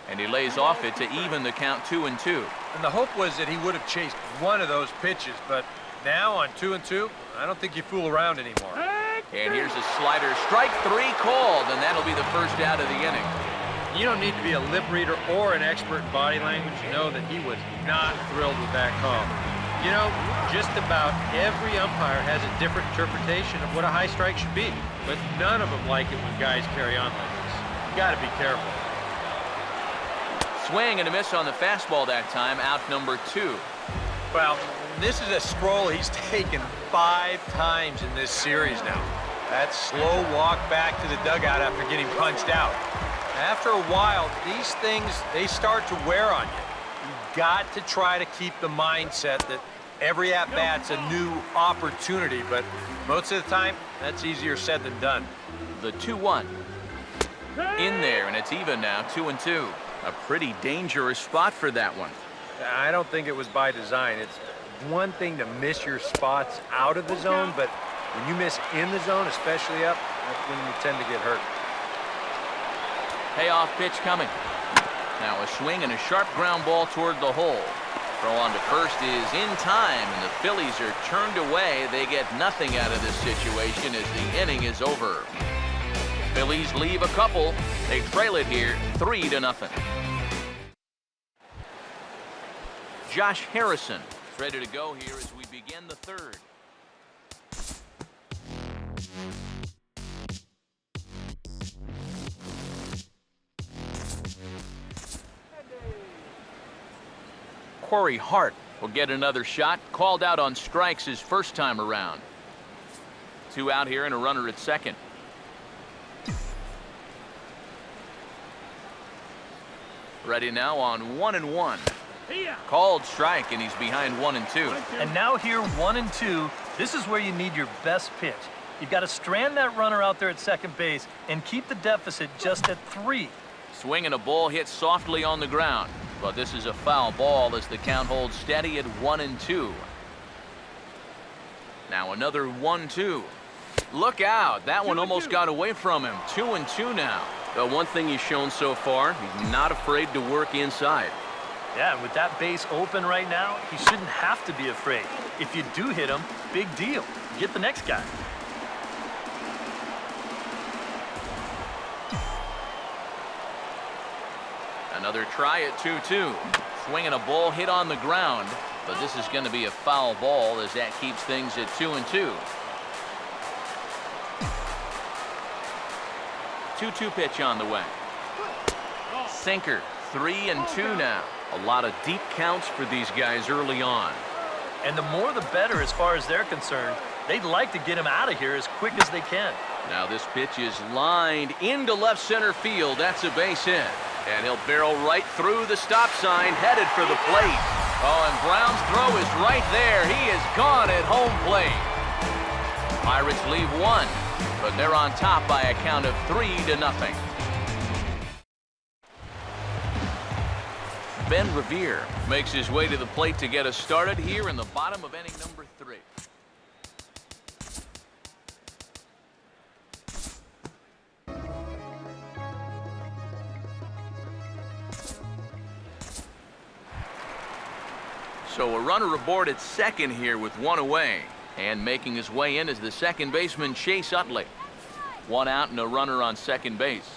And he lays off it to even the count 2-2. And the hope was that he would have chased one of those pitches, but now on 2-2, I don't think you fool around anymore. And here's a slider. Strike 3 called, and that'll be the first out of the inning. You don't need to be a lip reader or an expert in body language to know that he was not thrilled with that call. You know, just about every umpire has a different interpretation of what a high strike should be, but none of them like it when guys carry on like this. You got to be careful. Swing and a miss on the fastball that time, out number 2. Well, this is a stroll he's taken 5 times in this series now. That slow walk back to the dugout after getting punched out. After a while, these things, they start to wear on you. You've got to try to keep the mindset that every at-bat's a new opportunity, but most of the time, that's easier said than done. The 2-1. In there, and it's even now, 2-2. A pretty dangerous spot for that one. I don't think it was by design. It's one thing to miss your spots out of the zone, but when you miss in the zone, especially up, that's when you tend to get hurt. Payoff pitch coming. Now a swing and a sharp ground ball toward the hole. Throw on to first is in time, and the Phillies are turned away. They get nothing out of this situation as the inning is over. Phillies leave a couple. They trail it here 3-0. Josh Harrison is ready to go here as we begin the third. Corey Hart will get another shot. Called out on strikes his first time around. 2 out here and a runner at second. Ready now on 1-1. Called strike, and he's behind 1-2. And now here 1-2. This is where you need your best pitch. You've got to strand that runner out there at second base and keep the deficit just at 3. Swing and a ball hit softly on the ground. But this is a foul ball as the count holds steady at 1-2. Now another 1-2. Look out. That one almost got away from him. 2-2 now. The one thing he's shown so far, he's not afraid to work inside. Yeah, and with that base open right now, he shouldn't have to be afraid. If you do hit him, big deal. Get the next guy. Another try at 2-2. Swinging a ball hit on the ground, but this is going to be a foul ball as that keeps things at 2-2. 2-2 pitch on the way. Sinker, 3-2 now. A lot of deep counts for these guys early on. And the more the better as far as they're concerned. They'd like to get him out of here as quick as they can. Now this pitch is lined into left center field. That's a base hit. And he'll barrel right through the stop sign, headed for the plate. Oh, and Brown's throw is right there. He is gone at home plate. Pirates leave one, but they're on top by a count of 3-0. Ben Revere makes his way to the plate to get us started here in the bottom of inning number 3. So a runner aboard at second here with one away. And making his way in is the second baseman, Chase Utley. One out and a runner on second base.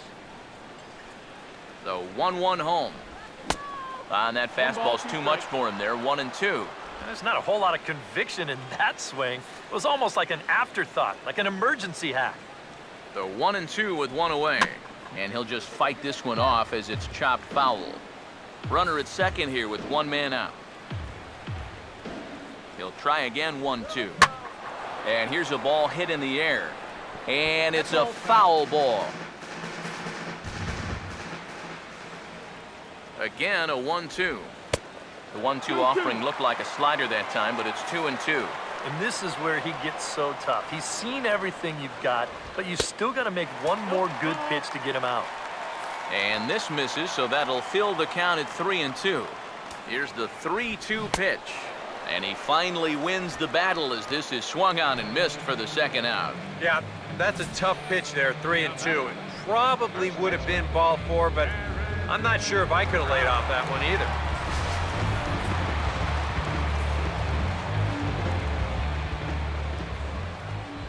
The 1-1 home. And that fastball's too much for him there, 1-2. There's not a whole lot of conviction in that swing. It was almost like an afterthought, like an emergency hack. The 1-2 with one away. And he'll just fight this one off as it's chopped foul. Runner at second here with one man out. He'll try again, 1-2. And here's a ball hit in the air. And it's a foul ball. Again, a 1-2. The 1-2 offering looked like a slider that time, but it's 2-2. And this is where he gets so tough. He's seen everything you've got, but you still got to make one more good pitch to get him out. And this misses, so that'll fill the count at 3-2. Here's the 3-2 pitch. And he finally wins the battle as this is swung on and missed for the second out. Yeah, that's a tough pitch there, 3-2. It probably would have been ball 4, but I'm not sure if I could have laid off that one either.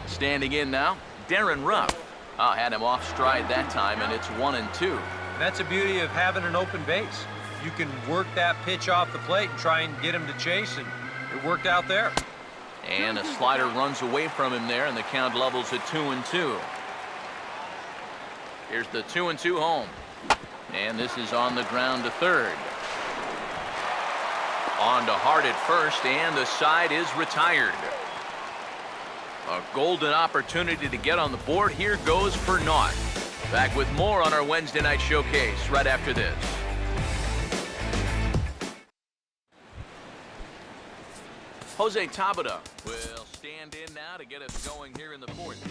Standing in now, Darren Ruff. Had him off stride that time, and it's 1-2. That's the beauty of having an open base. You can work that pitch off the plate and try and get him to chase, and it worked out there. And a slider runs away from him there, and the count levels at 2-2. Here's the 2-2 home. And this is on the ground to third. On to Hart at first, and the side is retired. A golden opportunity to get on the board here goes for naught. Back with more on our Wednesday night showcase right after this. Jose Tabata will stand in now to get us going here in the fourth.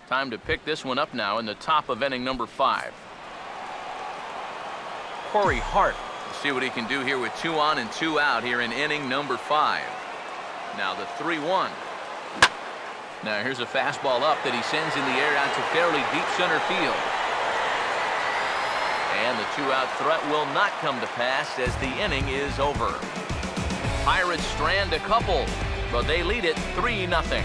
Time to pick this one up now in the top of inning number 5. Corey Hart. Let's see what he can do here with 2 on and 2 out here in inning number 5. Now the 3-1. Now here's a fastball up that he sends in the air out to fairly deep center field. And the 2-out threat will not come to pass as the inning is over. Pirates strand a couple, but they lead it 3-0.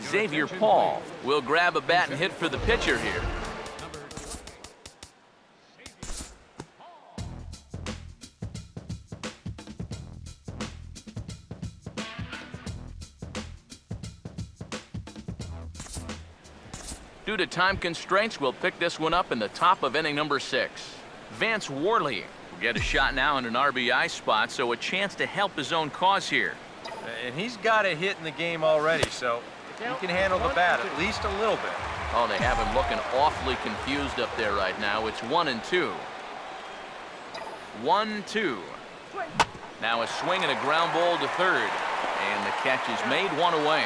Xavier Paul will grab a bat and hit for the pitcher here. Due to time constraints, we'll pick this one up in the top of inning number 6. Vance Worley will get a shot now in an RBI spot, so a chance to help his own cause here. And he's got a hit in the game already, so he can handle the bat at least a little bit. Oh, they have him looking awfully confused up there right now. It's 1-2. 1-2. Now a swing and a ground ball to third. And the catch is made, one away.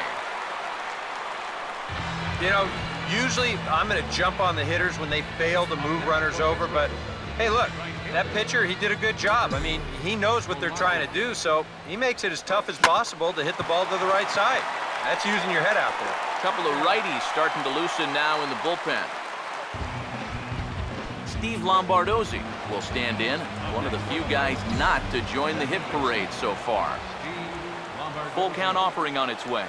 You know, usually I'm going to jump on the hitters when they fail to move runners over, but hey, look, that pitcher, he did a good job. I mean, he knows what they're trying to do, so he makes it as tough as possible to hit the ball to the right side. That's using your head out there. A couple of righties starting to loosen now in the bullpen. Steve Lombardozzi will stand in, one of the few guys not to join the hit parade so far. Full count offering on its way.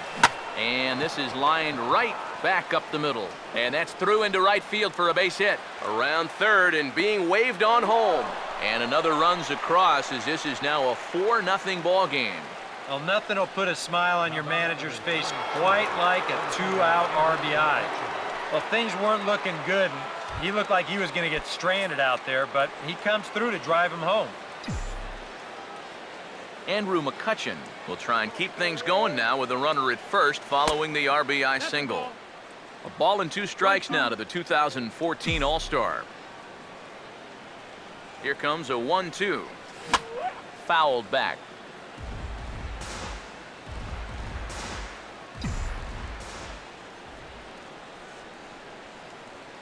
And this is lined right back up the middle. And that's through into right field for a base hit. Around third and being waved on home. And another runs across as this is now a 4-0 ball game. Well, nothing will put a smile on your manager's face quite like a 2-out RBI. Well, things weren't looking good. He looked like he was going to get stranded out there, but he comes through to drive him home. Andrew McCutchen will try and keep things going now with a runner at first following the RBI single. A ball and 2 strikes now to the 2014 All-Star. Here comes a 1-2. Fouled back.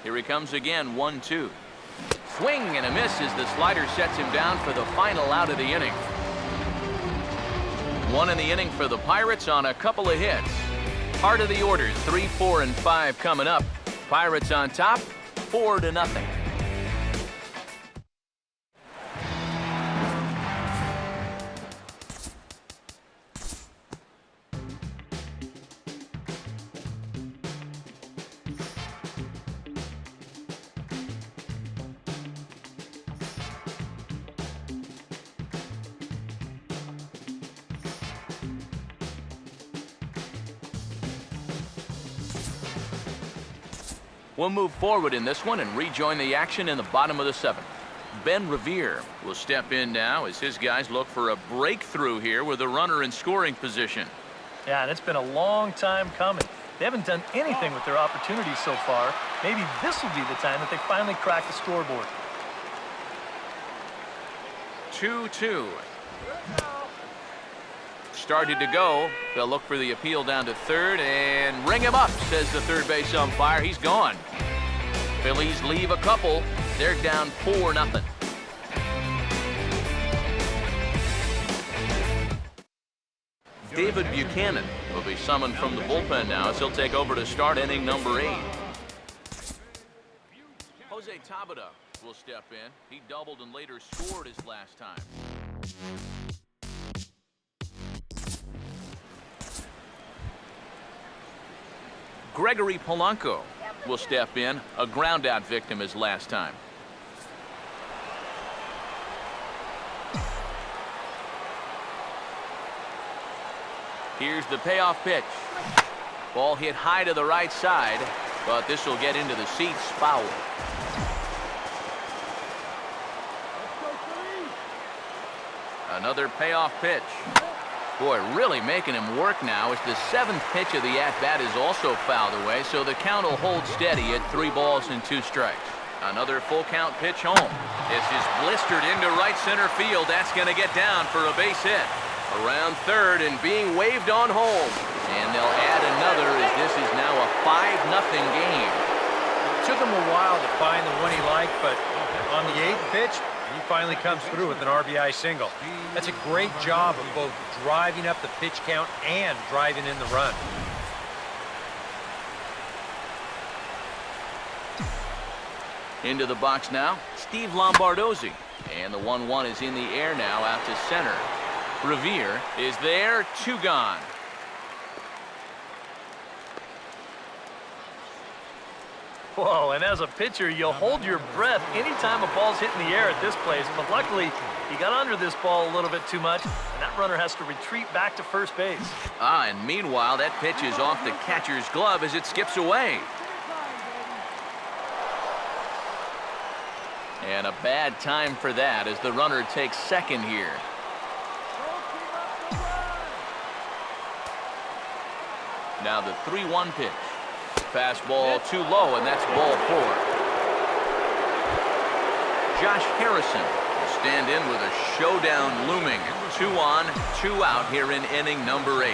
Here he comes again, 1-2. Swing and a miss as the slider sets him down for the final out of the inning. 1 in the inning for the Pirates on a couple of hits. Heart of the order, 3, 4, and 5 coming up. Pirates on top, 4-0. We'll move forward in this one and rejoin the action in the bottom of the 7th. Ben Revere will step in now as his guys look for a breakthrough here with a runner in scoring position. Yeah, and it's been a long time coming. They haven't done anything with their opportunities so far. Maybe this will be the time that they finally crack the scoreboard. 2-2. Started to go. They'll look for the appeal down to third and ring him up, says the third base umpire. He's gone. Phillies leave a couple. They're down 4-0. David Buchanan will be summoned from the bullpen now as he'll take over to start inning number 8. Jose Tabata will step in. He doubled and later scored his last time. Gregory Polanco will step in, a ground-out victim his last time. Here's the payoff pitch. Ball hit high to the right side, but this will get into the seats, foul. Another payoff pitch. Boy, really making him work now as the 7th pitch of the at-bat is also fouled away, so the count will hold steady at 3 balls and 2 strikes. Another full count pitch home. This is blistered into right center field. That's going to get down for a base hit. Around third and being waved on home. And they'll add another as this is now a 5-0 game. It took him a while to find the one he liked, but on the 8th pitch, he finally comes through with an RBI single. That's a great job of both driving up the pitch count and driving in the run. Into the box now, Steve Lombardozzi. And the 1-1 is in the air now out to center. Revere is there, 2 gone. Whoa, and as a pitcher, you'll hold your breath anytime a ball's hit in the air at this place, but luckily, he got under this ball a little bit too much, and that runner has to retreat back to first base. And meanwhile, that pitch is off the catcher's glove as it skips away. And a bad time for that as the runner takes second here. Now the 3-1 pitch. Fastball too low, and that's ball 4. Josh Harrison will stand in with a showdown looming. 2 on, 2 out here in inning number 8.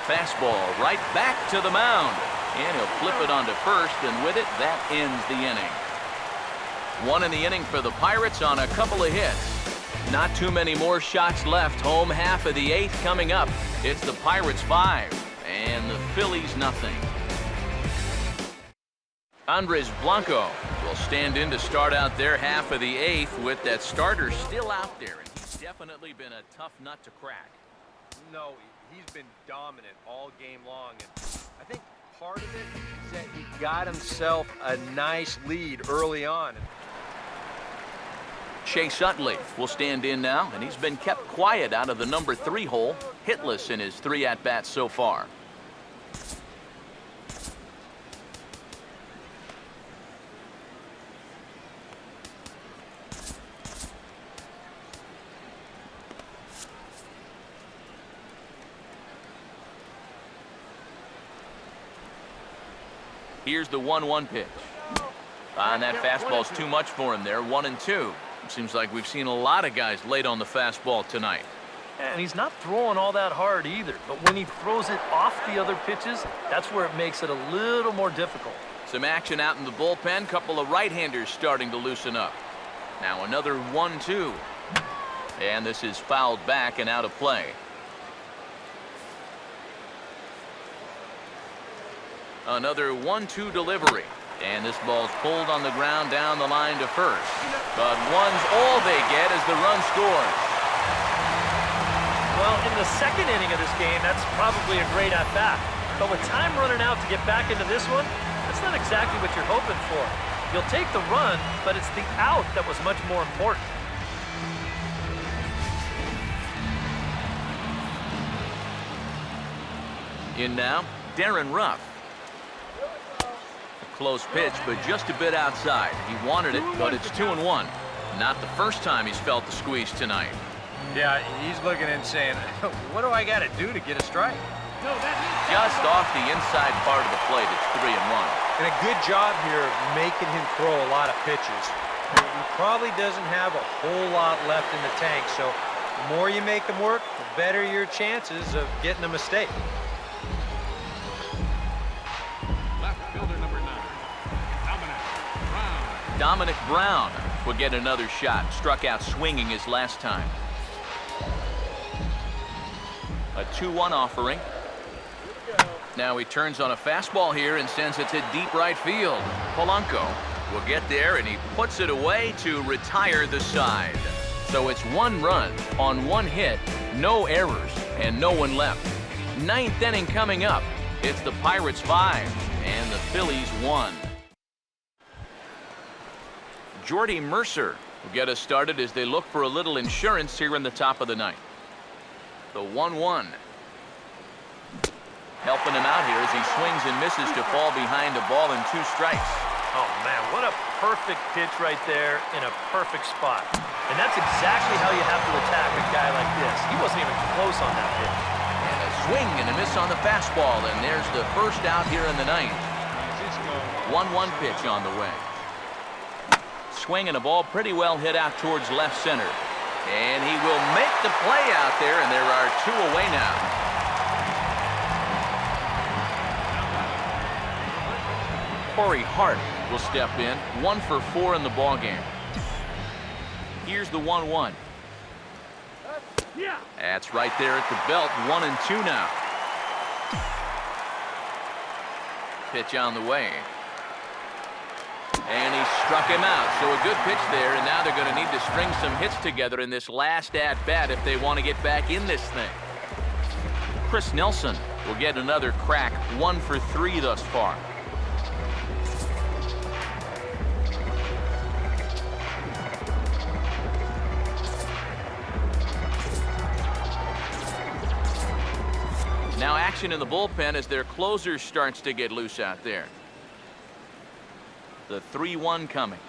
Fastball right back to the mound. And he'll flip it onto first, and with it, that ends the inning. 1 in the inning for the Pirates on a couple of hits. Not too many more shots left. Home half of the 8th coming up. It's the Pirates 5 and the Phillies nothing. Andres Blanco will stand in to start out their half of the 8th with that starter still out there. And he's definitely been a tough nut to crack. No, he's been dominant all game long. And I think part of it is that he got himself a nice lead early on. Chase Utley will stand in now, and he's been kept quiet out of the number 3 hole, hitless in his 3 at-bats so far. Here's the 1-1 pitch. And that fastball's too much for him there. 1-2. Seems like we've seen a lot of guys late on the fastball tonight. And he's not throwing all that hard either. But when he throws it off the other pitches, that's where it makes it a little more difficult. Some action out in the bullpen. Couple of right-handers starting to loosen up. Now another 1-2. And this is fouled back and out of play. Another 1-2 delivery. And this ball's pulled on the ground down the line to first. But one's all they get as the run scores. Well, in the second inning of this game, that's probably a great at-bat. But with time running out to get back into this one, that's not exactly what you're hoping for. You'll take the run, but it's the out that was much more important. In now, Darren Ruff. Close pitch, but just a bit outside. He wanted it, but it's 2-1. Not the first time he's felt the squeeze tonight. Yeah, he's looking and saying, what do I got to do to get a strike? Just off the inside part of the plate, it's 3-1. And a good job here of making him throw a lot of pitches. He probably doesn't have a whole lot left in the tank, so the more you make him work, the better your chances of getting a mistake. Dominic Brown will get another shot. Struck out swinging his last time. A 2-1 offering. Now he turns on a fastball here and sends it to deep right field. Polanco will get there, and he puts it away to retire the side. So it's 1 run on 1 hit, no errors, and no one left. 9th inning coming up. It's the Pirates 5 and the Phillies 1. Jordy Mercer will get us started as they look for a little insurance here in the top of the 9th. The 1-1. Helping him out here as he swings and misses to fall behind a ball and 2 strikes. Oh, man, what a perfect pitch right there in a perfect spot. And that's exactly how you have to attack a guy like this. He wasn't even close on that pitch. And a swing and a miss on the fastball, and there's the first out here in the 9th. 1-1 pitch on the way. Swing and a ball pretty well hit out towards left center. And he will make the play out there, and there are 2 away now. Corey Hart will step in, 1 for 4 in the ballgame. Here's the 1-1. That's right there at the belt, 1-2 now. Pitch on the way. And he struck him out, so a good pitch there, and now they're going to need to string some hits together in this last at-bat if they want to get back in this thing. Chris Nelson will get another crack, 1 for 3 thus far. Now action in the bullpen as their closer starts to get loose out there. The 3-1 coming.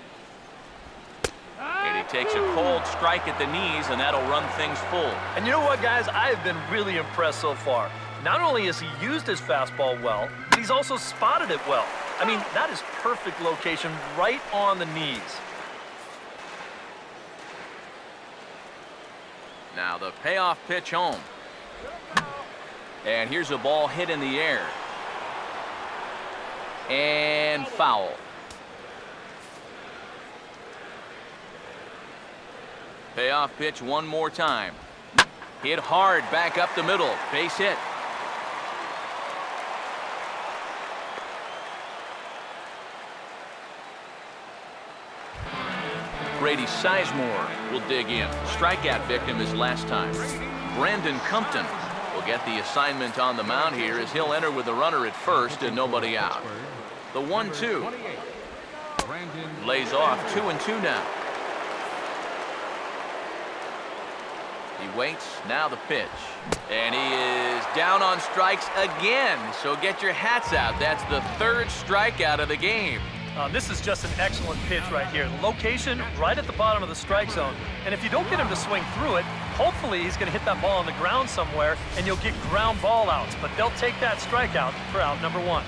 And he takes a cold strike at the knees, and that'll run things full. And you know what, guys? I have been really impressed so far. Not only has he used his fastball well, but he's also spotted it well. I mean, that is perfect location right on the knees. Now the payoff pitch home. And here's a ball hit in the air. And foul. Payoff pitch one more time. Hit hard back up the middle. Base hit. Grady Sizemore will dig in. Strikeout victim his last time. Brandon Compton will get the assignment on the mound here as he'll enter with a runner at first and nobody out. The 1-2. Lays off 2-2 now. He waits, now the pitch. And he is down on strikes again. So get your hats out. That's the third strikeout of the game. This is just an excellent pitch right here. Location right at the bottom of the strike zone. And if you don't get him to swing through it, hopefully he's going to hit that ball on the ground somewhere and you'll get ground ball outs. But they'll take that strikeout for out number 1.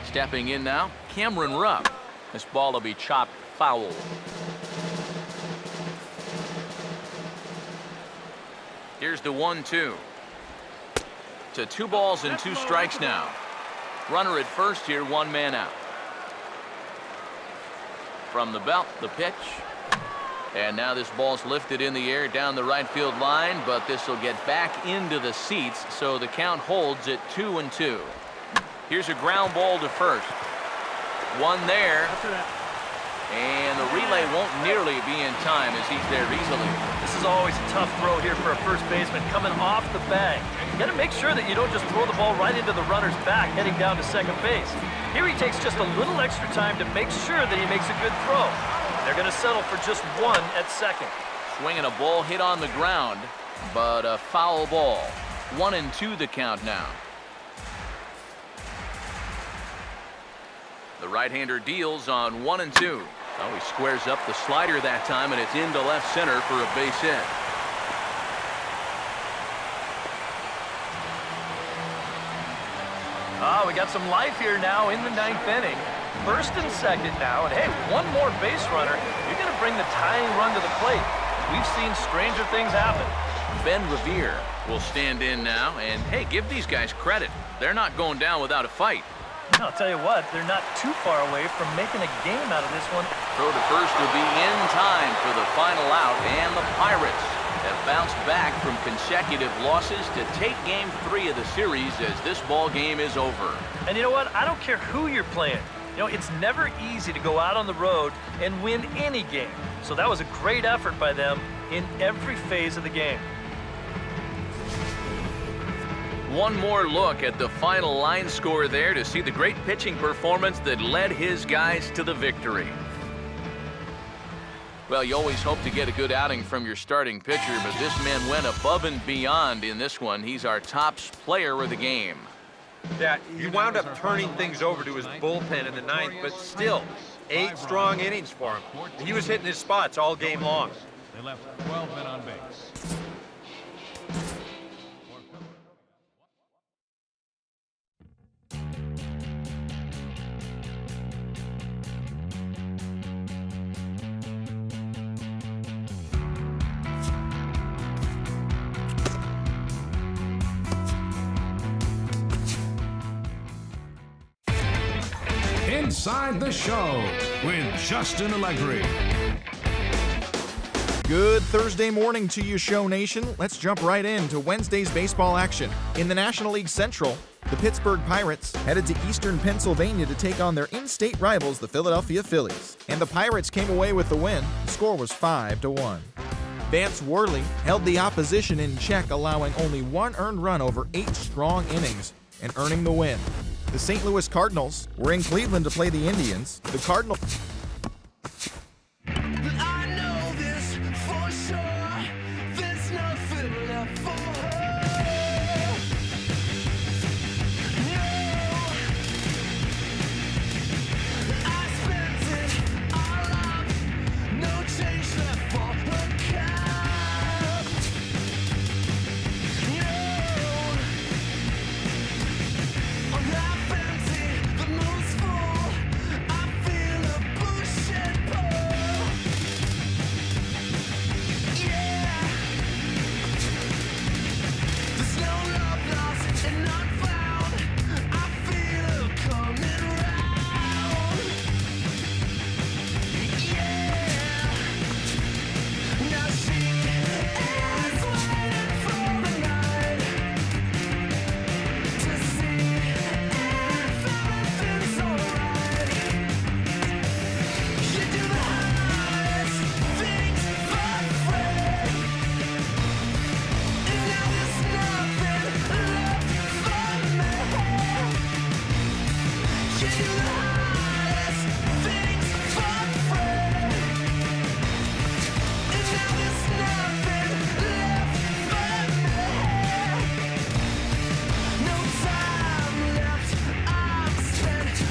Stepping in now, Cameron Rupp. This ball will be chopped foul. Here's the 1-2. To 2 balls and 2 strikes now. Runner at first here, 1 man out. From the belt, the pitch. And now this ball's lifted in the air down the right field line, but this will get back into the seats, so the count holds at 2-2. Here's a ground ball to first. 1 there. And the relay won't nearly be in time as he's there easily. This is always a tough throw here for a first baseman coming off the bag. You got to make sure that you don't just throw the ball right into the runner's back heading down to second base. Here he takes just a little extra time to make sure that he makes a good throw. They're going to settle for just 1 at second. Swinging a ball hit on the ground, but a foul ball. 1-2 the count now. The right-hander deals on 1-2. Oh, he squares up the slider that time, and it's into left center for a base hit. We got some life here now in the 9th inning. First and second now, and hey, 1 more base runner. You're going to bring the tying run to the plate. We've seen stranger things happen. Ben Revere will stand in now, and hey, give these guys credit. They're not going down without a fight. I'll tell you what, they're not too far away from making a game out of this one. Throw to first will be in time for the final out, and the Pirates have bounced back from consecutive losses to take Game 3 of the series as this ball game is over. And you know what? I don't care who you're playing. You know, it's never easy to go out on the road and win any game. So that was a great effort by them in every phase of the game. One more look at the final line score there to see the great pitching performance that led his guys to the victory. Well, you always hope to get a good outing from your starting pitcher, but this man went above and beyond in this one. He's our top player of the game. Yeah, he wound up turning things over to his bullpen in the 9th, but still, 8 strong innings for him. He was hitting his spots all game long. They left 12 men on base. Inside the Show with Justin Allegri. Good Thursday morning to you, Show Nation. Let's jump right into Wednesday's baseball action. In the National League Central, the Pittsburgh Pirates headed to Eastern Pennsylvania to take on their in-state rivals, the Philadelphia Phillies. And the Pirates came away with the win. The score was 5-1. Vance Worley held the opposition in check, allowing only 1 earned run over 8 strong innings and earning the win. The St. Louis Cardinals were in Cleveland to play the Indians. The Cardinals... I know this for sure. There's nothing left for her. No, I spent it all up. No change left for her cup. No,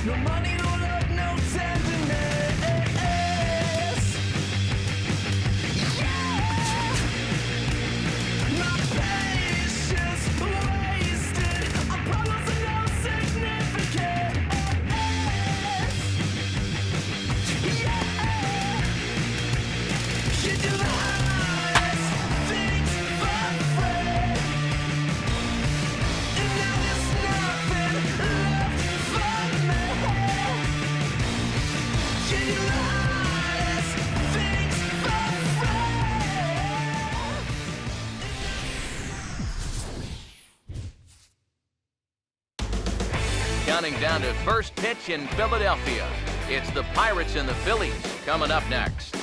No money, no love, no tenderness. Yeah. My patience wasted. Our problems are no significance. Yeah. You do the hardest things for free. And now there's nothing left for me. You do the hardest things for free. Counting down to first pitch in Philadelphia. It's the Pirates and the Phillies coming up next.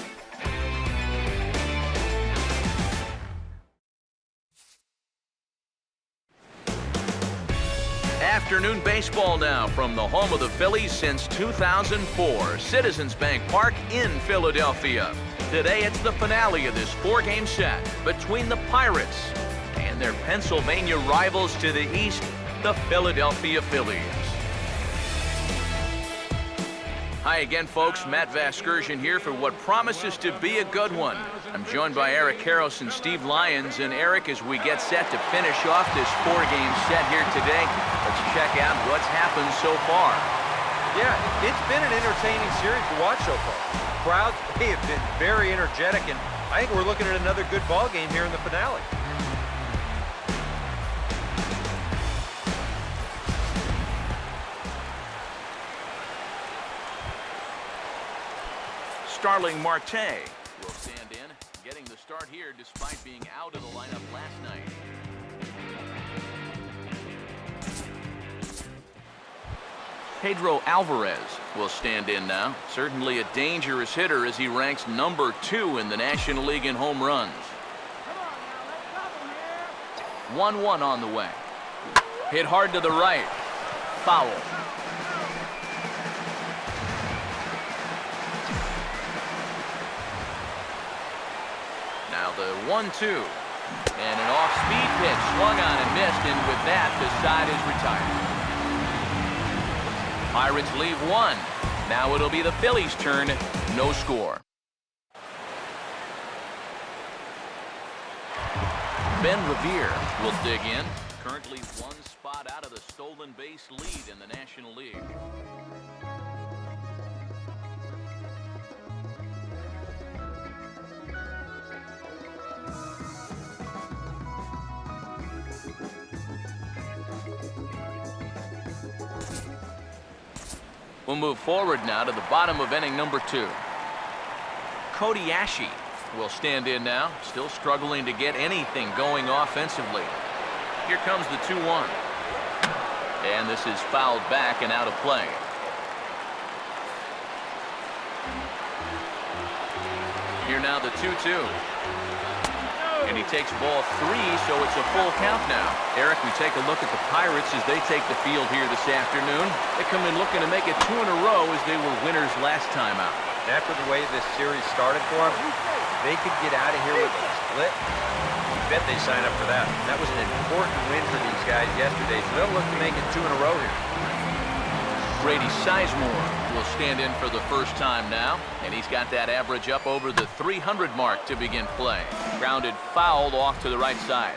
Afternoon baseball now from the home of the Phillies since 2004, Citizens Bank Park in Philadelphia. Today it's the finale of this four-game set between the Pirates and their Pennsylvania rivals to the east, the Philadelphia Phillies. Hi again, folks. Matt Vasgersian here for what promises to be a good one. I'm joined by Eric Karros and Steve Lyons. And Eric, as we get set to finish off this four-game set here today, let's check out what's happened so far. Yeah, it's been an entertaining series to watch so far. Crowds, they have been very energetic, and I think we're looking at another good ball game here in the finale. Starling Marte will stand in, getting the start here despite being out of the lineup last night. Pedro Alvarez will stand in now. Certainly a dangerous hitter as he ranks number 2 in the National League in home runs. 1-1 on the way. Hit hard to the right. Foul. Now the 1-2. And an off-speed pitch swung on and missed, and with that, the side is retired. Pirates leave 1. Now it'll be the Phillies' turn. No score. Ben Revere will dig in. Currently 1 spot out of the stolen base lead in the National League. We'll move forward now to the bottom of inning number 2. Cody Ashe will stand in now, still struggling to get anything going offensively. Here comes the 2-1. And this is fouled back and out of play. Here now the 2-2. And he takes ball 3, so it's a full count now. Eric, we take a look at the Pirates as they take the field here this afternoon. They come in looking to make it 2 in a row as they were winners last time out. After the way this series started for them, they could get out of here with a split. You bet they sign up for that. That was an important win for these guys yesterday, so they'll look to make it 2 in a row here. Brady Sizemore will stand in for the first time now, and he's got that average up over the 300 mark to begin play. Grounded foul off to the right side.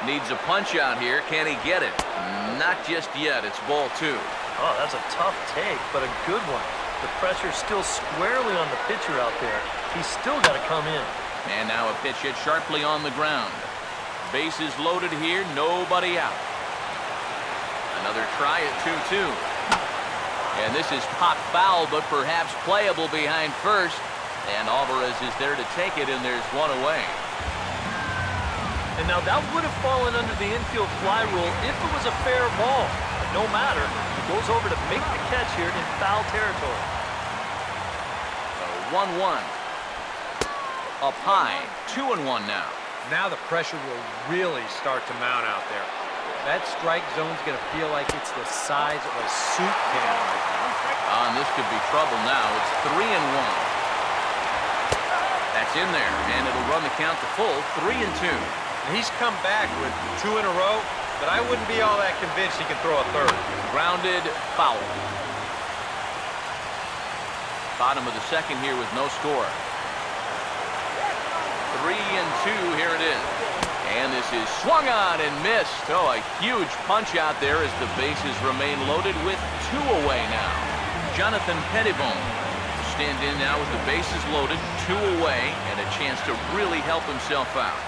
Needs a punch out here. Can he get it? Not just yet. It's ball 2. Oh, that's a tough take, but a good one. The pressure's still squarely on the pitcher out there. He's still got to come in. And now a pitch hit sharply on the ground. Bases loaded here, nobody out. Another try at 2-2. And this is pop foul, but perhaps playable behind first. And Alvarez is there to take it, and there's 1 away. And now that would have fallen under the infield fly rule if it was a fair ball. But no matter, he goes over to make the catch here in foul territory. So 1-1. Up high, 2-1 now. Now the pressure will really start to mount out there. That strike zone's going to feel like it's the size of a soup can. And this could be trouble now. It's 3-1. That's in there, and it'll run the count to full, 3-2. He's come back with 2 in a row. but I wouldn't be all that convinced he can throw a third. Grounded, foul. Bottom of the second here with no score. 3-2, here it is. And this is swung on and missed. Oh, a huge punch out there as the bases remain loaded with 2 away now. Jonathan Pettibone stand in now with the bases loaded, 2 away, and a chance to really help himself out.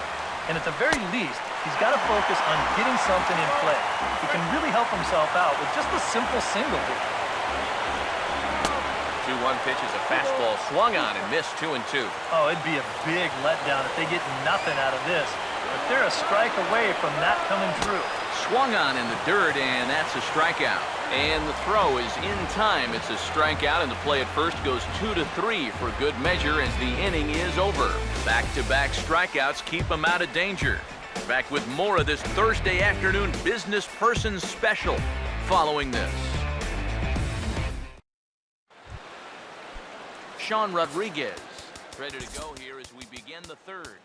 And at the very least, he's got to focus on getting something in play. He can really help himself out with just a simple single here. 2-1 pitch is a fastball swung on and missed. 2-2. Oh, it'd be a big letdown if they get nothing out of this. But they're a strike away from that coming through. Swung on in the dirt, and that's a strikeout. And the throw is in time. It's a strikeout, and the play at first goes 2-3 for good measure as the inning is over. Back-to-back strikeouts keep him out of danger. Back with more of this Thursday afternoon business person special following this. Sean Rodriguez ready to go here as we begin the third.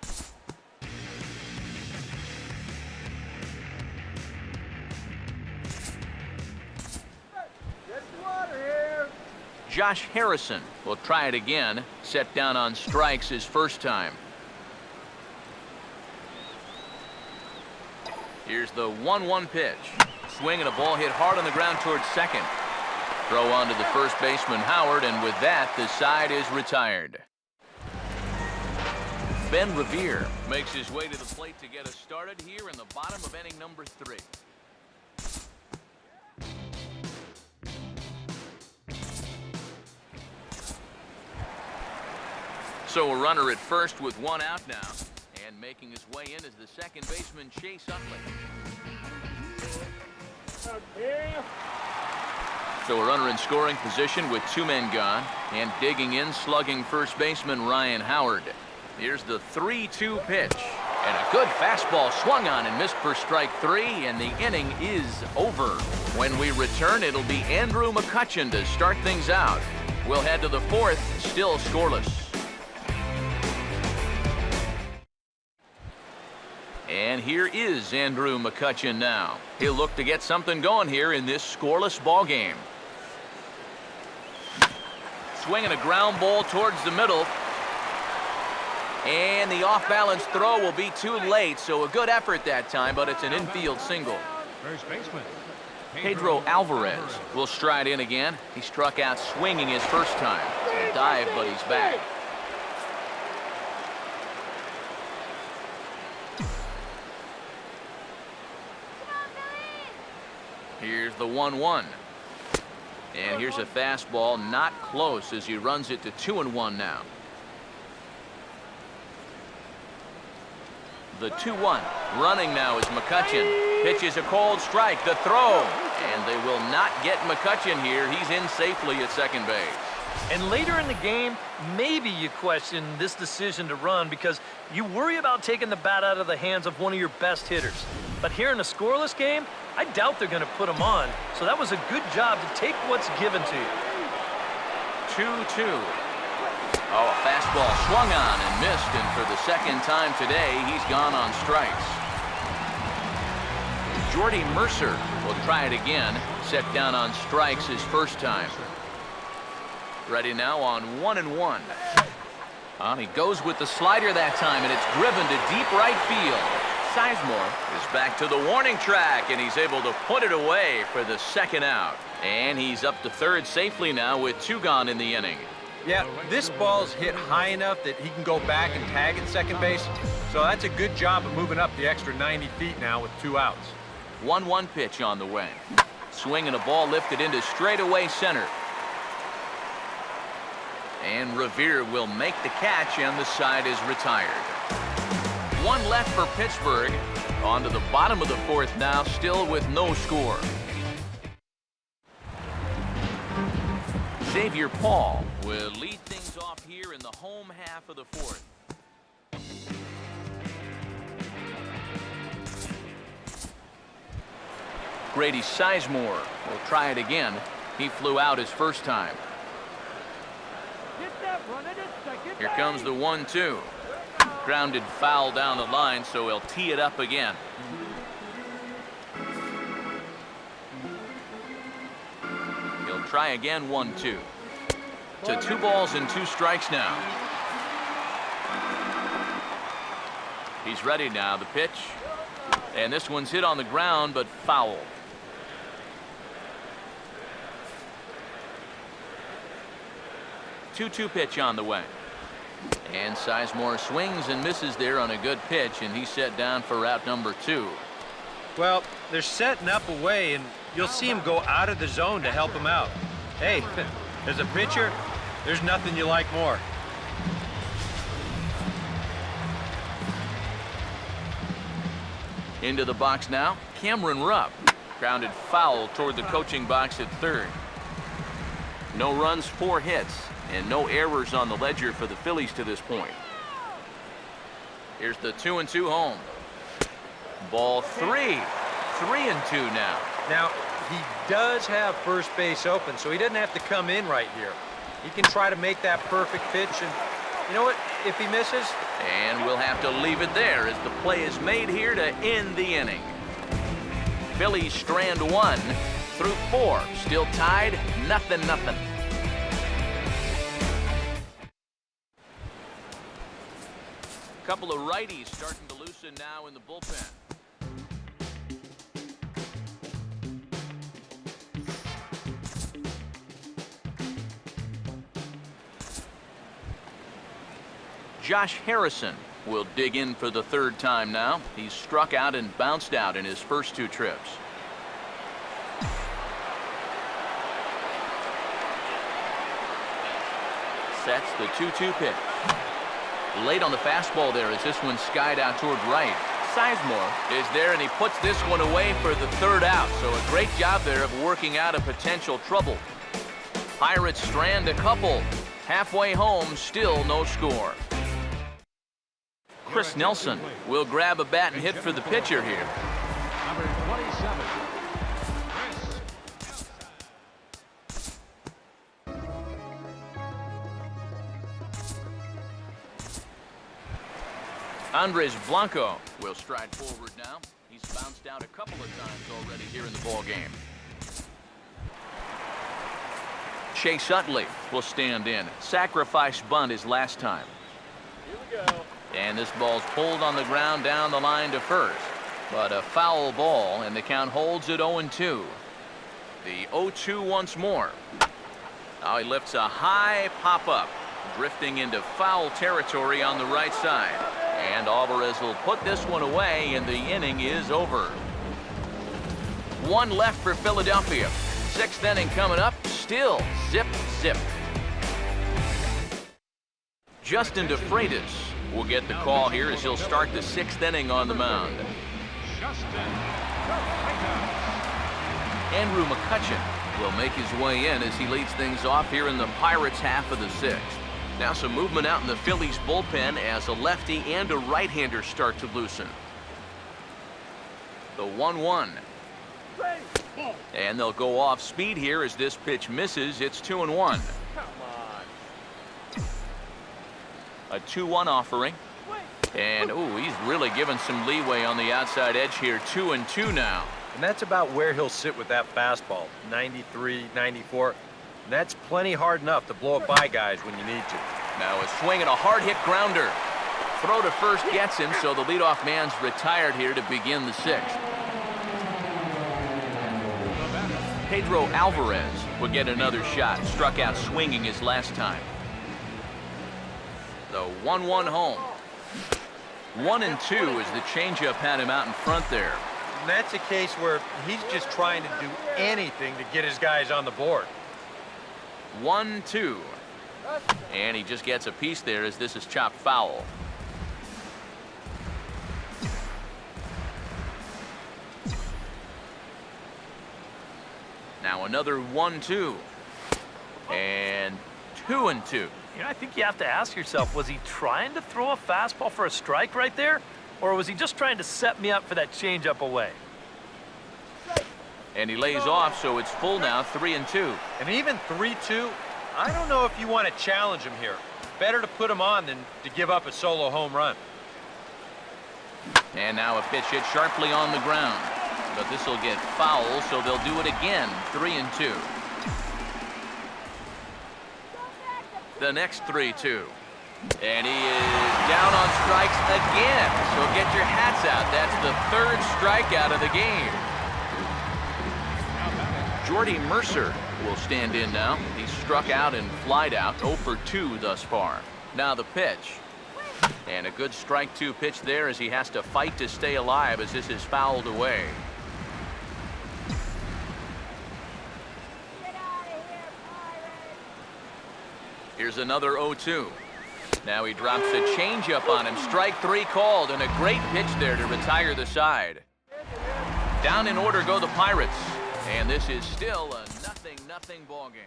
Josh Harrison will try it again. Set down on strikes his first time. Here's the 1-1 pitch. Swing and a ball hit hard on the ground towards second. Throw on to the first baseman Howard, and with that, the side is retired. Ben Revere makes his way to the plate to get us started here in the bottom of inning number 3. So a runner at first with 1 out now, and making his way in is the second baseman Chase Utley. So a runner in scoring position with 2 men gone, and digging in, slugging first baseman Ryan Howard. Here's the 3-2 pitch, and a good fastball swung on and missed for strike 3, and the inning is over. When we return, it'll be Andrew McCutchen to start things out. We'll head to the 4th, still scoreless. And here is Andrew McCutchen now. He'll look to get something going here in this scoreless ball game. Swinging a ground ball towards the middle. And the off-balance throw will be too late, so a good effort that time, but it's an infield single. First baseman, Pedro Alvarez will stride in again. He struck out swinging his first time. A dive, but he's back. Here's the 1-1. And here's a fastball not close as he runs it to 2-1 now. The 2-1 running now is McCutchen. Pitches a cold strike. The throw. And they will not get McCutchen here. He's in safely at second base. And later in the game, maybe you question this decision to run because you worry about taking the bat out of the hands of one of your best hitters. But here in a scoreless game, I doubt they're going to put him on. So that was a good job to take what's given to you. 2-2. Oh, a fastball swung on and missed, and for the second time today, he's gone on strikes. Jordy Mercer will try it again. Set down on strikes his first time. Ready now on 1-1. He goes with the slider that time, and it's driven to deep right field. Sizemore is back to the warning track, and he's able to put it away for the second out. And he's up to third safely now with 2 gone in the inning. Yeah, this ball's hit high enough that he can go back and tag at second base. So that's a good job of moving up the extra 90 feet now with 2 outs. 1-1 pitch on the way. Swing and a ball lifted into straightaway center. And Revere will make the catch, and the side is retired. 1 left for Pittsburgh. On to the bottom of the 4th now, still with no score. Xavier Paul will lead things off here in the home half of the 4th. Grady Sizemore will try it again. He flew out his first time. Here comes the 1-2. Grounded foul down the line, so he'll tee it up again. try again, 1-2. To 2 balls and 2 strikes now. He's ready now, the pitch. And this one's hit on the ground, but foul. Two pitch on the way. And Sizemore swings and misses there on a good pitch, and he's set down for route number 2. Well, they're setting up a way, and you'll see him go out of the zone to help him out. Hey, as a pitcher, there's nothing you like more. Into the box now, Cameron Rupp. Grounded foul toward the coaching box at third. No runs, 4 hits, and no errors on the ledger for the Phillies to this point. Here's the 2-2 home. Ball 3. 3-2 now. Now, he does have first base open, so he doesn't have to come in right here. He can try to make that perfect pitch, and you know what? If he misses... And we'll have to leave it there as the play is made here to end the inning. Phillies strand 1 through 4. Still tied, 0-0. Couple of righties starting to loosen now in the bullpen. Josh Harrison will dig in for the 3rd time now. He's struck out and bounced out in his first 2 trips. Sets the 2-2 pitch. Late on the fastball there as this one skied out toward right. Sizemore is there, and he puts this one away for the 3rd out. So a great job there of working out a potential trouble. Pirates strand a couple. Halfway home, still no score. Chris Nelson will grab a bat and hit for the pitcher here. Number 27. Andres Blanco will stride forward now. He's bounced out a couple of times already here in the ball game. Chase Utley will stand in. Sacrifice bunt his last time. Here we go. And this ball's pulled on the ground down the line to first. But a foul ball, and the count holds at 0-2. The 0-2 once more. Now he lifts a high pop-up, drifting into foul territory on the right side. And Alvarez will put this one away, and the inning is over. 1 left for Philadelphia. 6th inning coming up. Still zip, zip. Justin DeFreitas will get the call here as he'll start the 6th inning on the mound. Andrew McCutchen will make his way in as he leads things off here in the Pirates' half of the 6th. Now some movement out in the Phillies bullpen as a lefty and a right-hander start to loosen. The 1-1. And they'll go off speed here as this pitch misses. It's 2-1. A 2-1 offering. And, ooh, he's really given some leeway on the outside edge here. 2-2 now. And that's about where he'll sit with that fastball. 93, 94. And that's plenty hard enough to blow it by guys when you need to. Now a swing and a hard hit grounder. Throw to first gets him, so the leadoff man's retired here to begin the 6th. Pedro Alvarez will get another shot. Struck out swinging his last time. The 1-1 home. 1-2 as the changeup had him out in front there. And that's a case where he's just trying to do anything to get his guys on the board. 1-2. And he just gets a piece there as this is chopped foul. Now another 1-2. And 2-2. You know, I think you have to ask yourself, was he trying to throw a fastball for a strike right there? Or was he just trying to set me up for that changeup away? And he lays off, so it's full now, 3-2. And even 3-2, I don't know if you want to challenge him here. Better to put him on than to give up a solo home run. And now a pitch hit sharply on the ground. But this will get foul, so they'll do it again, 3-2. the next 3-2. And he is down on strikes again. So get your hats out. That's the third strikeout of the game. Jordy Mercer will stand in now. He's struck out and flied out, 0 for 2 thus far. Now the pitch. And a good strike 2 pitch there as he has to fight to stay alive as this is fouled away. Here's another 0-2. Now he drops a changeup on him. Strike 3 called, and a great pitch there to retire the side. Down in order go the Pirates. And this is still a 0-0 ball game.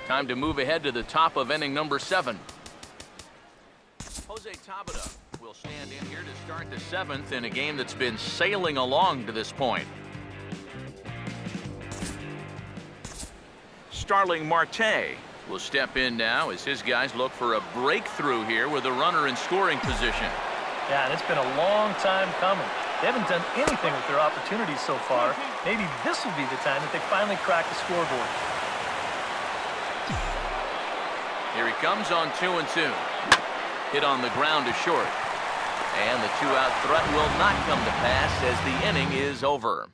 Time to move ahead to the top of inning number 7. Jose Tabata will stand in here to start the 7th in a game that's been sailing along to this point. Starling Marte will step in now as his guys look for a breakthrough here with a runner in scoring position. Yeah, and it's been a long time coming. They haven't done anything with their opportunities so far. Maybe this will be the time that they finally crack the scoreboard. Here he comes on 2-2. Hit on the ground to short. And the 2-out threat will not come to pass as the inning is over.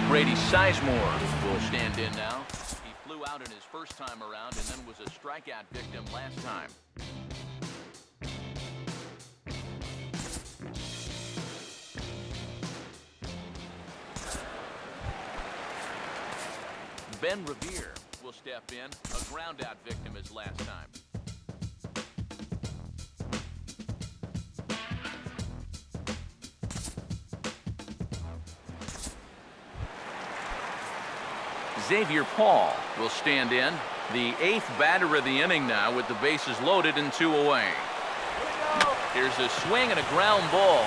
Grady Sizemore will stand in now. He flew out in his first time around and then was a strikeout victim last time. Ben Revere will step in, a ground-out victim as last time. Xavier Paul will stand in, the 8th batter of the inning now with the bases loaded and 2 away. Here's a swing and a ground ball.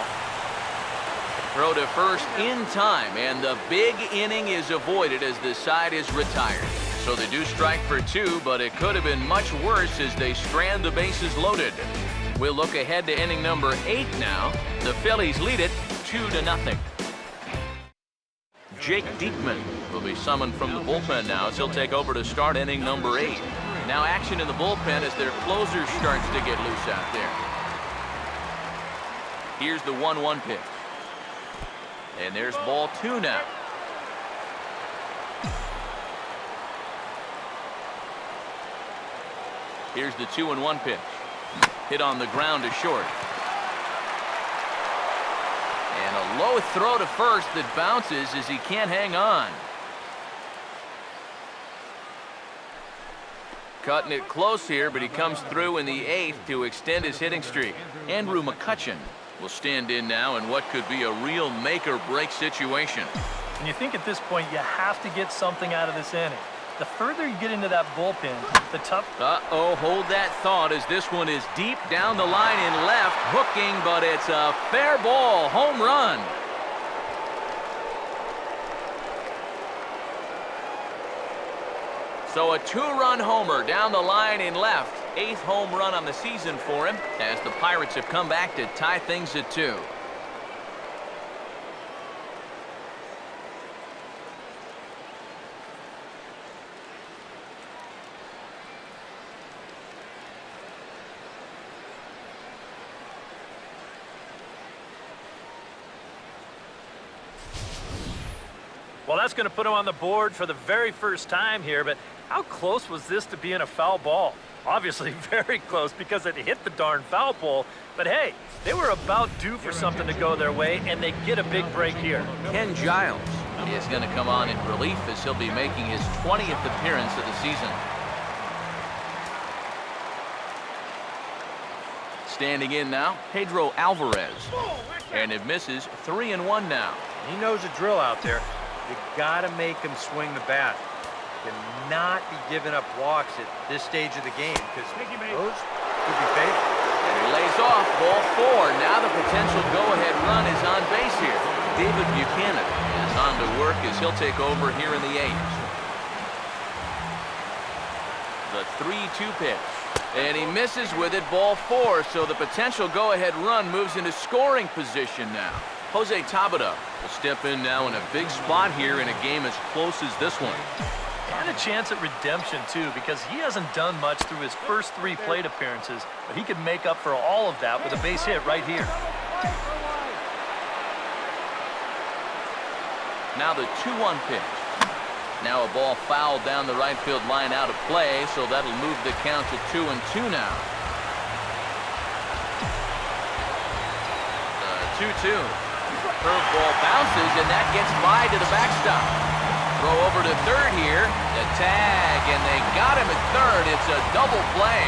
Throw to first in time, and the big inning is avoided as the side is retired. So they do strike for 2, but it could have been much worse as they strand the bases loaded. We'll look ahead to inning number 8 now. The Phillies lead it 2-0. Jake Diekman will be summoned from the bullpen now as he'll take over to start inning number 8. Now action in the bullpen as their closer starts to get loose out there. Here's the 1-1 pitch. And there's ball 2 now. Here's the 2-1 pitch. Hit on the ground to short. And a low throw to first that bounces as he can't hang on. Cutting it close here, but he comes through in the 8th to extend his hitting streak. Andrew McCutchen will stand in now in what could be a real make-or-break situation. And you think at this point you have to get something out of this inning. The further you get into that bullpen, the tough... Uh-oh, hold that thought as this one is deep down the line in left, hooking, but it's a fair ball, home run. So a 2-run homer down the line in left. 8th home run on the season for him as the Pirates have come back to tie things at 2. Well, that's going to put him on the board for the very first time here, but how close was this to being a foul ball? Obviously very close because it hit the darn foul pole, but hey, they were about due for something to go their way, and they get a big break here. Ken Giles is going to come on in relief as he'll be making his 20th appearance of the season. Standing in now, Pedro Alvarez. And it misses 3-1 now. He knows the drill out there. You gotta make him swing the bat. Cannot be giving up walks at this stage of the game because those could be fatal. And he lays off ball 4. Now the potential go-ahead run is on base here. David Buchanan is on to work as he'll take over here in the 8th. The 3-2 pitch. And he misses with it, ball 4, so the potential go-ahead run moves into scoring position now. Jose Tabata will step in now in a big spot here in a game as close as this one. And a chance at redemption, too, because he hasn't done much through his first 3 plate appearances, but he could make up for all of that with a base hit right here. Now the 2-1 pitch. Now a ball fouled down the right field line out of play, so that'll move the count to 2-2 now. 2-2. Curveball bounces, and that gets by to the backstop. Throw over to third here. The tag, and they got him at third. It's a double play.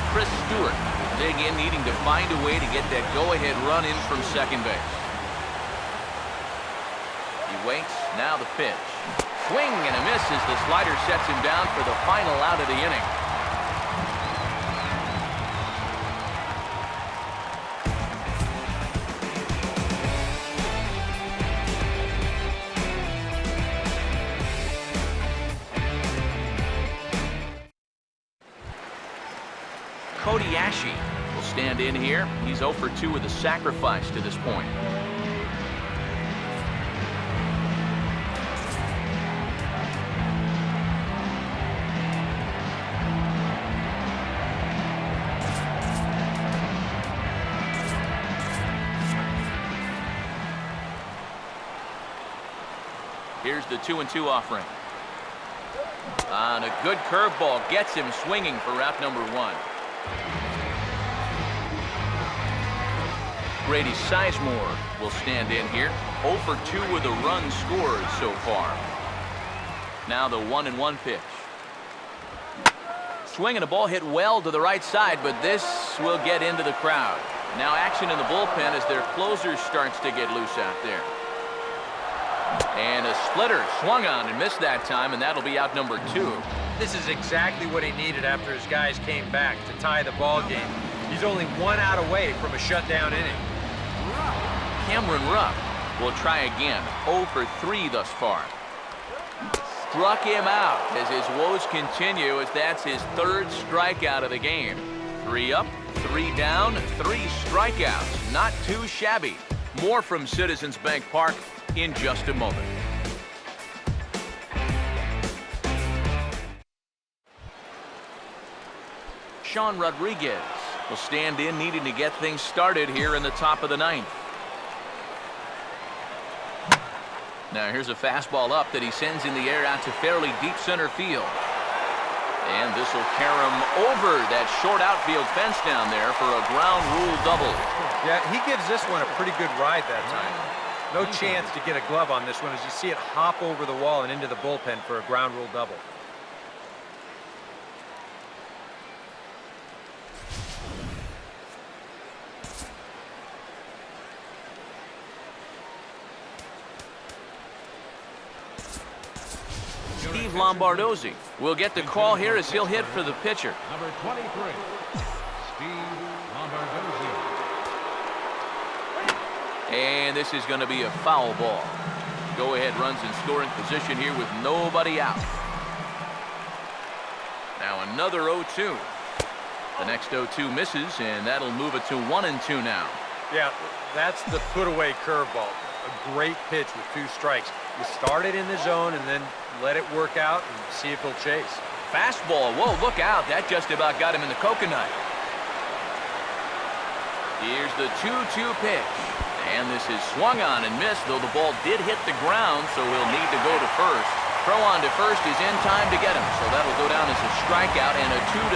Chris Stewart will dig in, needing to find a way to get that go-ahead run in from second base. He waits, now the pitch. Swing and a miss as the slider sets him down for the final out of the inning. Cody Ashe will stand in here. He's 0 for 2 with a sacrifice to this point. Here's the 2-2 offering. And a good curveball gets him swinging for route number 1. Grady Sizemore will stand in here. 0 for 2 with a run scored so far. Now the 1-1 pitch. Swing and a ball hit well to the right side, but this will get into the crowd. Now action in the bullpen as their closer starts to get loose out there. And a splitter swung on and missed that time, and that'll be out number 2. This is exactly what he needed after his guys came back to tie the ball game. He's only 1 out away from a shutdown inning. Cameron Rupp will try again. 0 for 3 thus far. Struck him out as his woes continue, as that's his 3rd strikeout of the game. 3 up, 3 down, 3 strikeouts. Not too shabby. More from Citizens Bank Park in just a moment. Sean Rodriguez will stand in, needing to get things started here in the top of the 9th. Now here's a fastball up that he sends in the air out to fairly deep center field. And this will carry him over that short outfield fence down there for a ground rule double. Yeah, he gives this one a pretty good ride that time. No chance to get a glove on this one as you see it hop over the wall and into the bullpen for a ground rule double. Steve Lombardozzi will get the call here as he'll hit for the pitcher. Number 23, Steve Lombardozzi. And this is going to be a foul ball. Go-ahead runs in scoring position here with nobody out. Now another 0-2. The next 0-2 misses, and that'll move it to 1-2 now. Yeah, that's the put-away curveball. A great pitch with 2 strikes. You start it in the zone and then let it work out and see if he'll chase. Fastball. Whoa, look out. That just about got him in the coconut. Here's the 2-2 pitch. And this is swung on and missed, though the ball did hit the ground, so he'll need to go to first. Throw on to first is in time to get him, so that'll go down as a strikeout and a 2-3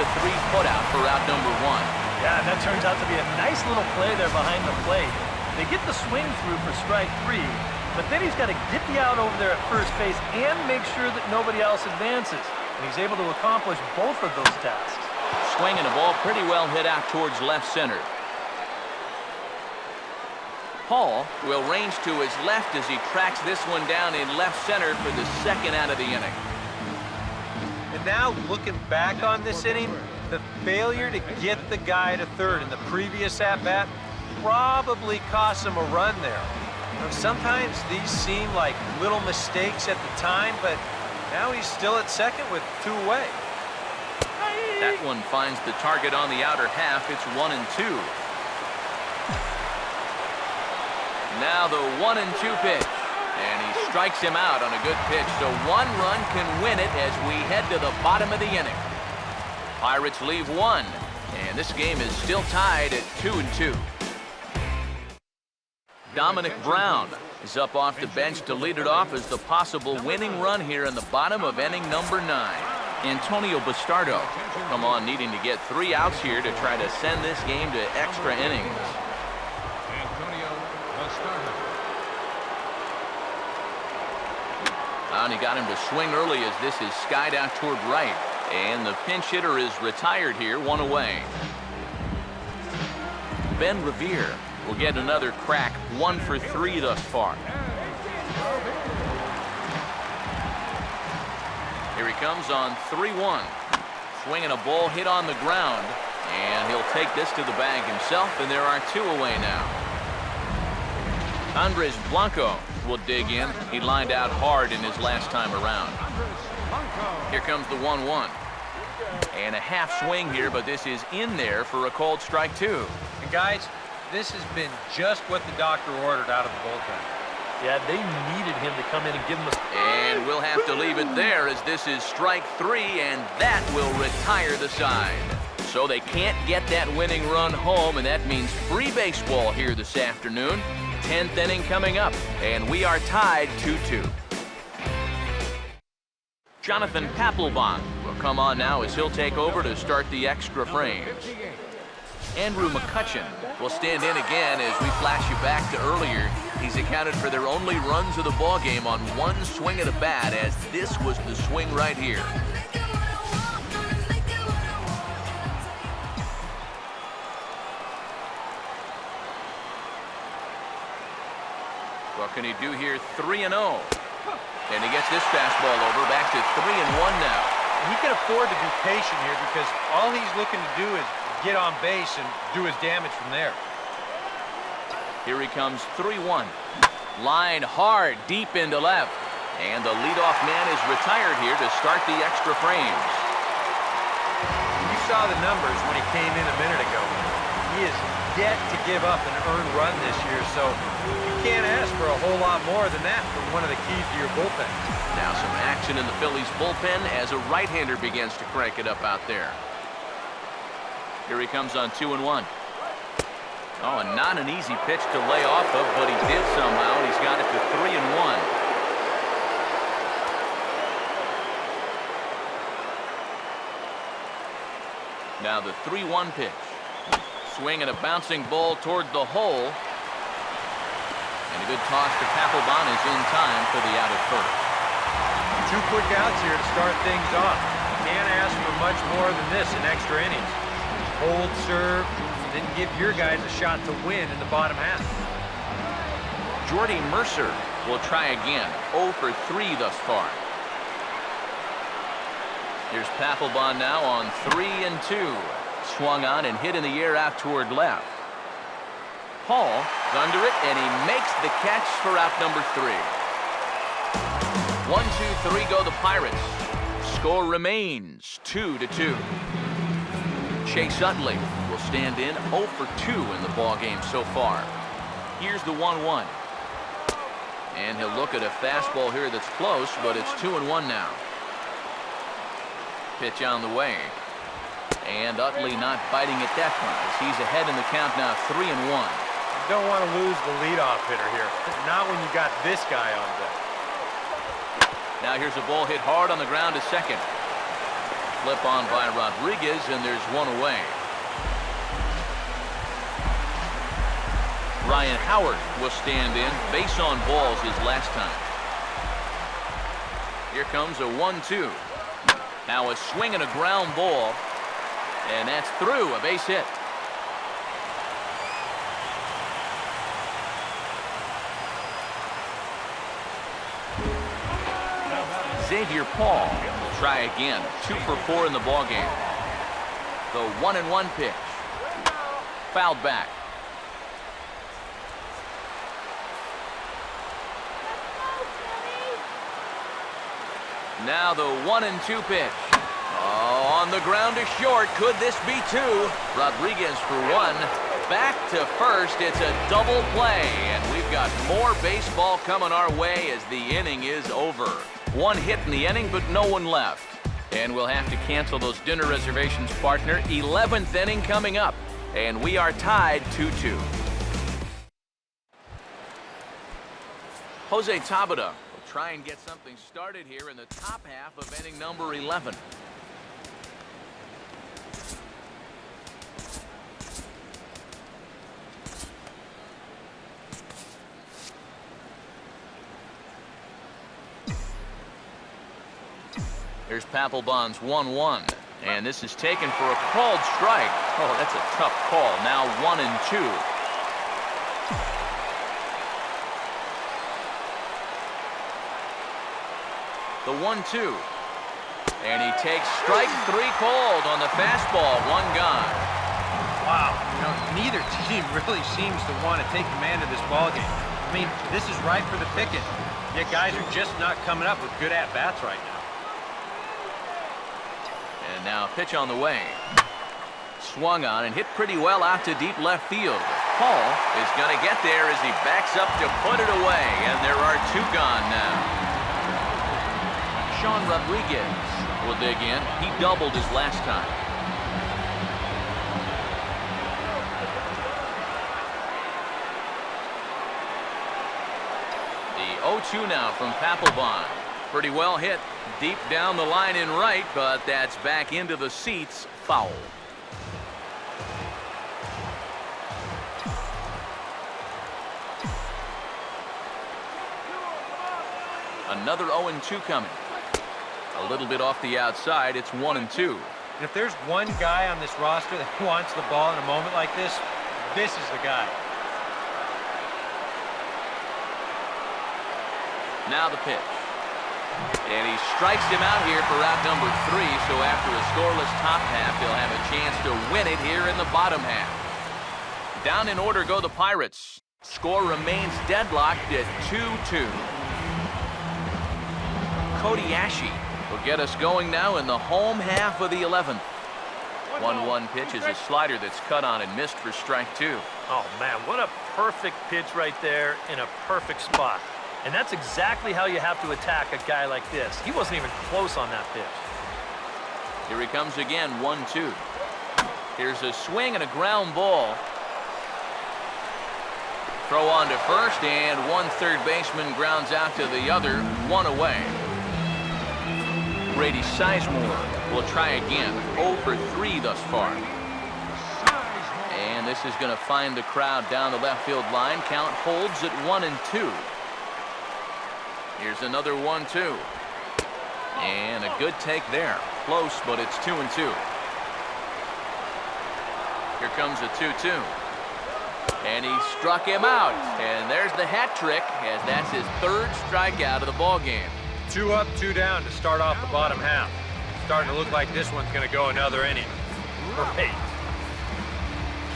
putout for out number 1. Yeah, that turns out to be a nice little play there behind the plate. They get the swing through for strike 3, but then he's got to get the out over there at first base and make sure that nobody else advances. And he's able to accomplish both of those tasks. Swinging a ball pretty well hit out towards left center. Hall will range to his left as he tracks this one down in left center for the 2nd out of the inning. And now looking back on this inning, the failure to get the guy to third in the previous at-bat probably cost him a run there. Now, sometimes these seem like little mistakes at the time, but now he's still at second with 2 away. That one finds the target on the outer half. It's 1-2. Now the 1-2 pitch. And he strikes him out on a good pitch. So one run can win it as we head to the bottom of the inning. Pirates leave one. And this game is still tied at 2-2. Dominic Brown is up off the bench to lead it off as the possible winning run here in the bottom of inning number 9. Antonio Bastardo come on needing to get 3 outs here to try to send this game to extra innings. Antonio Bastardo. And he got him to swing early as this is skied out toward right. And the pinch hitter is retired here, 1 away. Ben Revere will get another crack, 1 for 3 thus far. Here he comes on 3-1. Swinging a ball hit on the ground. And he'll take this to the bag himself, and there are 2 away now. Andres Blanco will dig in. He lined out hard in his last time around. Here comes the 1-1. And a half swing here, but this is in there for a called strike 2. And guys, this has been just what the doctor ordered out of the bullpen. Yeah, they needed him to come in and give him a... And we'll have to leave it there as this is strike 3, and that will retire the side. So they can't get that winning run home, and that means free baseball here this afternoon. 10th inning coming up, and we are tied 2-2. Jonathan Papelbon will come on now as he'll take over to start the extra frames. Andrew McCutchen will stand in again as we flash you back to earlier. He's accounted for their only runs of the ball game on 1 swing of the bat, as this was the swing right here. What can he do here? 3-0. And he gets this fastball over, back to 3-1 now. He can afford to be patient here because all he's looking to do is get on base and do his damage from there. Here he comes, 3-1. Line hard, deep into left. And the leadoff man is retired here to start the extra frames. You saw the numbers when he came in a minute ago. He is yet to give up an earned run this year, so you can't ask for a whole lot more than that from one of the keys to your bullpen. Now some action in the Phillies bullpen as a right-hander begins to crank it up out there. Here he comes on 2-1. Oh, and not an easy pitch to lay off of, but he did somehow, and he's got it to 3-1. Now the 3-1 pitch. Swing and a bouncing ball toward the hole. And a good toss to Papelbon is in time for the out at first. 2 quick outs here to start things off. Can't ask for much more than this in extra innings. Hold serve, then give your guys a shot to win in the bottom half. Jordy Mercer will try again. 0 for 3 thus far. Here's Papelbon now on 3-2. Swung on and hit in the air out toward left. Hall is under it, and he makes the catch for out number 3. 1-2-3 go the Pirates. Score remains 2-2. Chase Utley will stand in 0 for 2 in the ball game so far. Here's the 1-1. And he'll look at a fastball here that's close, but it's 2-1 now. Pitch on the way. And Utley not biting at that one as he's ahead in the count now, 3-1. You don't want to lose the leadoff hitter here. Not when you got this guy on deck. Now here's a ball hit hard on the ground to second. Flip on by Rodriguez, and there's 1 away. Ryan Howard will stand in. Base on balls his last time. Here comes a 1-2. Now a swing and a ground ball. And that's through, a base hit. Xavier Paul will try again. 2 for 4 in the ballgame. The 1-1 pitch. Fouled back. Now the 1-2 pitch. Oh, On the ground to short. Could this be two? Rodriguez for one. Back to first. It's a double play. And we've got more baseball coming our way as the inning is over. One hit in the inning, but no one left. And we'll have to cancel those dinner reservations, partner. 11th inning coming up. And we are tied 2-2. Jose Tabata will try and get something started here in the top half of inning number 11. Here's Papelbon's 1-1. And this is taken for a called strike. Oh, that's a tough call. Now 1-2. The 1-2. And he takes strike 3 called on the fastball. 1 gone. Wow. Neither team really seems to want to take command of this ballgame. I mean, this is right for the picking. Yet guys are just not coming up with good at-bats right now. And now a pitch on the way. Swung on and hit pretty well out to deep left field. Paul is going to get there as he backs up to put it away. And there are 2 gone now. Sean Rodriguez will dig in. He doubled his last time. The 0-2 now from Papelbon. Pretty well hit deep down the line in right, but that's back into the seats. Foul. Another 0-2 coming. A little bit off the outside. It's 1-2. And if there's one guy on this roster that wants the ball in a moment like this is the guy. Now the pitch. And he strikes him out here for out number 3, so after a scoreless top half, they'll have a chance to win it here in the bottom half. Down in order go the Pirates. Score remains deadlocked at 2-2. Cody Ashe will get us going now in the home half of the 11th. 1-1 pitch is a slider that's cut on and missed for strike 2. Oh, man, what a perfect pitch right there in a perfect spot. And that's exactly how you have to attack a guy like this. He wasn't even close on that pitch. Here he comes again, 1-2. Here's a swing and a ground ball. Throw on to first, and one third baseman grounds out to the other, 1 away. Brady Sizemore will try again, 0 for 3 thus far. And this is going to find the crowd down the left field line. Count holds at 1-2. Here's another 1-2. And a good take there. Close, but it's 2-2. Here comes a 2-2. And he struck him out. And there's the hat trick, as that's his 3rd strikeout of the ball game. 2 up, 2 down to start off the bottom half. Starting to look like this one's going to go another inning. Great.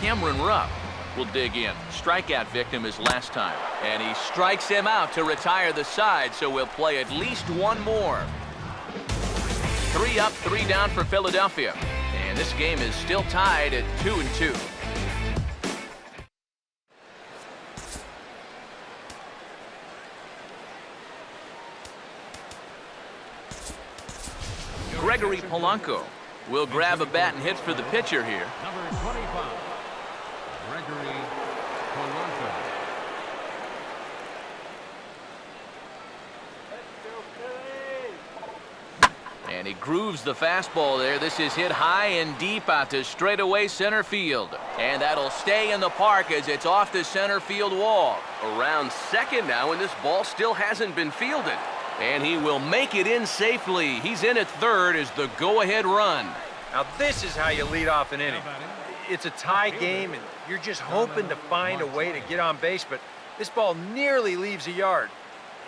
Cameron Rupp will dig in. Strikeout victim his last time. And he strikes him out to retire the side, so we'll play at least 1 more. 3 up, 3 down for Philadelphia. And this game is still tied at 2-2. Gregory Polanco will grab a bat and hit for the pitcher here. Number 25, Gregory Polanco. And he grooves the fastball there. This is hit high and deep out to straightaway center field. And that'll stay in the park as it's off the center field wall. Around second now, and this ball still hasn't been fielded. And he will make it in safely. He's in at third as the go-ahead run. Now this is how you lead off an inning. It's a tie game, and you're just hoping to find a way to get on base, but this ball nearly leaves a yard.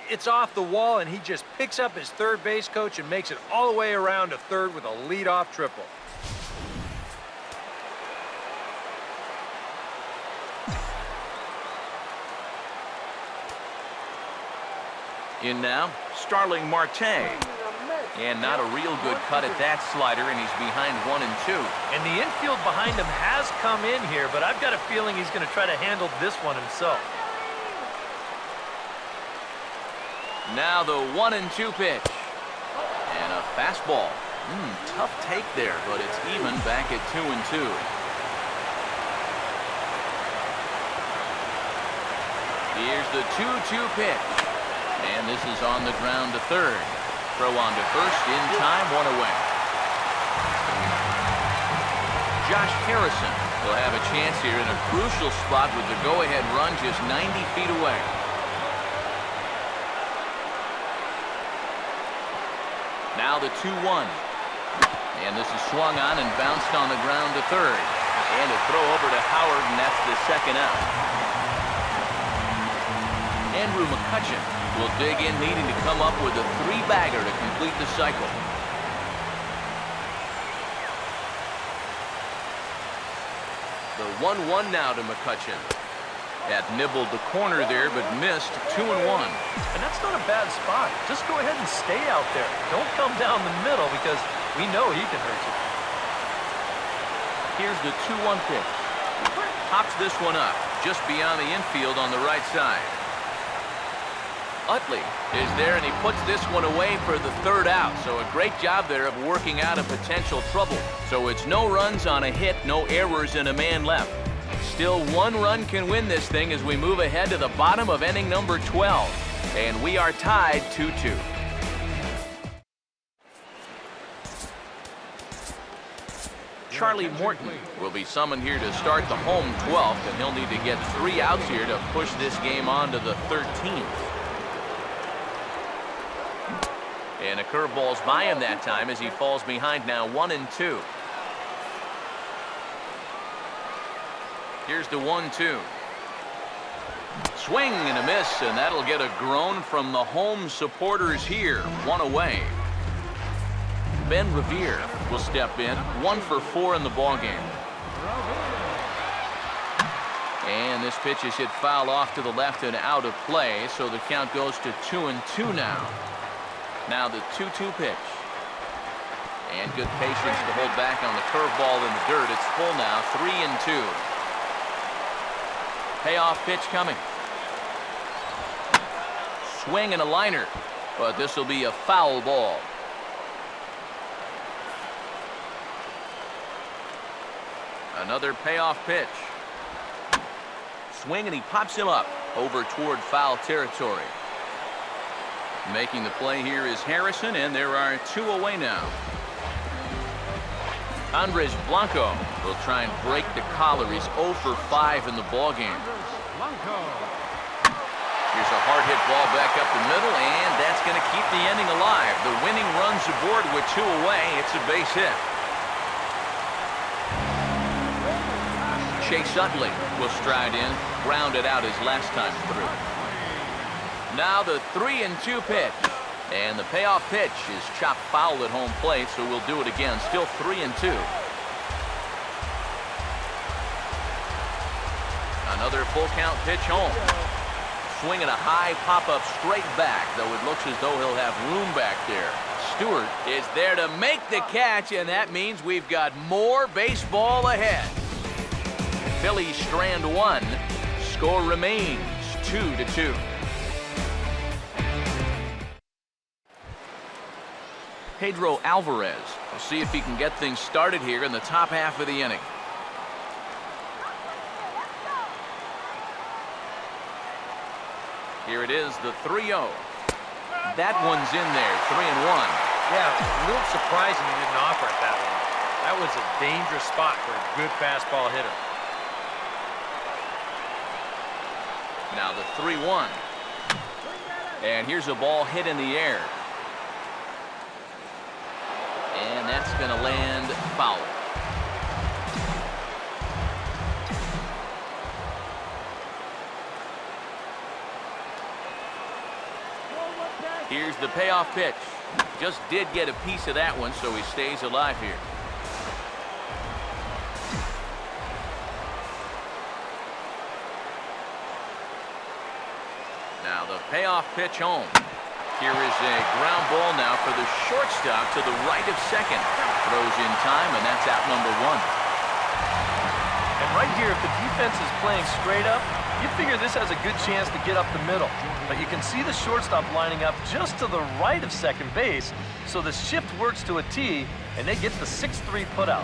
It's off the wall, and he just picks up his third base coach and makes it all the way around to third with a leadoff triple. In now, Starling Marte. And not a real good cut at that slider, and he's behind 1-2. And the infield behind him has come in here, but I've got a feeling he's going to try to handle this one himself. Now the 1-2 pitch. And a fastball. Tough take there, but it's even back at 2-2. Here's the 2-2 pitch. And this is on the ground to third. Throw on to first, in time, 1 away. Josh Harrison will have a chance here in a crucial spot with the go-ahead run just 90 feet away. Now the 2-1. And this is swung on and bounced on the ground to third. And a throw over to Howard, and that's the second out. Andrew McCutchen will dig in, needing to come up with a 3-bagger to complete the cycle. The 1-1 now to McCutchen. That nibbled the corner there, but missed 2-1. And that's not a bad spot. Just go ahead and stay out there. Don't come down the middle because we know he can hurt you. Here's the 2-1 pitch. Pops this one up just beyond the infield on the right side. Utley is there, and he puts this one away for the third out. So a great job there of working out of potential trouble. So it's no runs on a hit, no errors, and a man left. Still, 1 run can win this thing as we move ahead to the bottom of inning number 12. And we are tied 2-2. Charlie Morton will be summoned here to start the home 12th, and he'll need to get 3 outs here to push this game on to the 13th. And a curveball's by him that time as he falls behind now 1-2. Here's the 1-2. Swing and a miss, and that'll get a groan from the home supporters here. 1 away. Ben Revere will step in, 1 for 4 in the ballgame. And this pitch is hit foul off to the left and out of play, so the count goes to 2-2 now. Now the 2-2 pitch. And good patience to hold back on the curveball in the dirt. It's full now, 3-2. Payoff pitch coming. Swing and a liner, but this will be a foul ball. Another payoff pitch. Swing, and he pops him up over toward foul territory. Making the play here is Harrison, and there are 2 away now. Andres Blanco will try and break the collar. He's 0 for 5 in the ballgame. Here's a hard hit ball back up the middle, and that's going to keep the inning alive. The winning run's aboard with 2 away. It's a base hit. Chase Utley will stride in, grounded out his last time through. Now the 3-2 pitch, and the payoff pitch is chopped foul at home plate, so we'll do it again. Still 3-2. Another full count pitch home. Swinging a high pop-up straight back, though it looks as though he'll have room back there. Stewart is there to make the catch, and that means we've got more baseball ahead. Phillies strand 1. Score remains 2-2. Pedro Alvarez will see if he can get things started here in the top half of the inning. Here it is, the 3-0. That one's in there, 3-1. Yeah, a little surprising he didn't offer it that one. That was a dangerous spot for a good fastball hitter. Now the 3-1. And here's a ball hit in the air. And that's going to land foul. Here's the payoff pitch. Just did get a piece of that one, so he stays alive here. Now the payoff pitch home. Here is a ground ball now for the shortstop to the right of second. Throws in time, and that's out number one. And right here, if the defense is playing straight up, you figure this has a good chance to get up the middle. But you can see the shortstop lining up just to the right of second base, so the shift works to a T, and they get the 6-3 putout.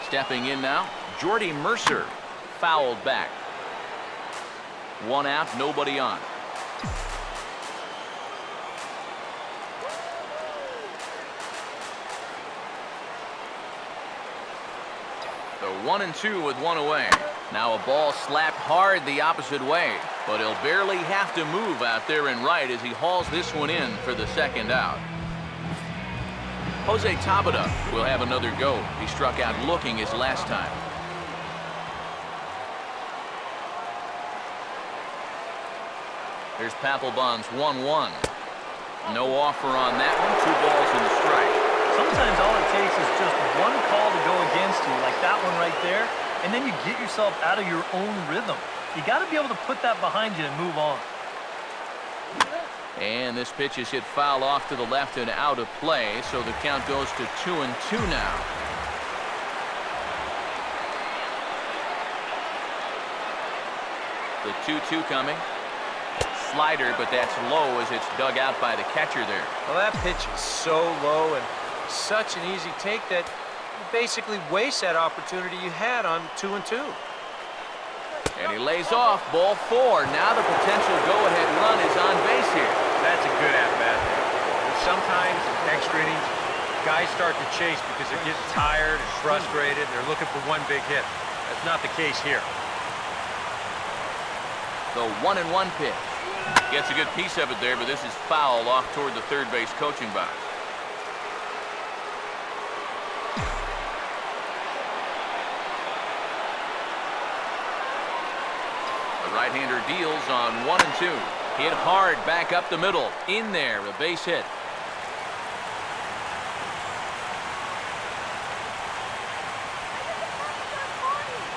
Stepping in now, Jordy Mercer, fouled back. One out, nobody on. The 1-2 with one away. Now a ball slapped hard the opposite way, but he'll barely have to move out there in right as he hauls this one in for the second out. Jose Tabata will have another go. He struck out looking his last time. Here's Papelbon's 1-1. No offer on that one. 2 balls and a strike. Sometimes all it takes is just one call to go against you, like that one right there, and then you get yourself out of your own rhythm. You got to be able to put that behind you and move on. And this pitch is hit foul off to the left and out of play, so the count goes to 2-2 now. The 2-2 coming. Slider, but that's low as it's dug out by the catcher there. Well, that pitch is so low and such an easy take that you basically waste that opportunity you had on 2-2. And he lays off, ball 4. Now the potential go-ahead run is on base here. That's a good at-bat there. Sometimes in extra innings, guys start to chase because they're getting tired and frustrated. They're looking for one big hit. That's not the case here. The 1-1 pitch. Gets a good piece of it there, but this is foul off toward the third base coaching box. Right-hander deals on 1-2. Hit hard back up the middle. In there, a base hit.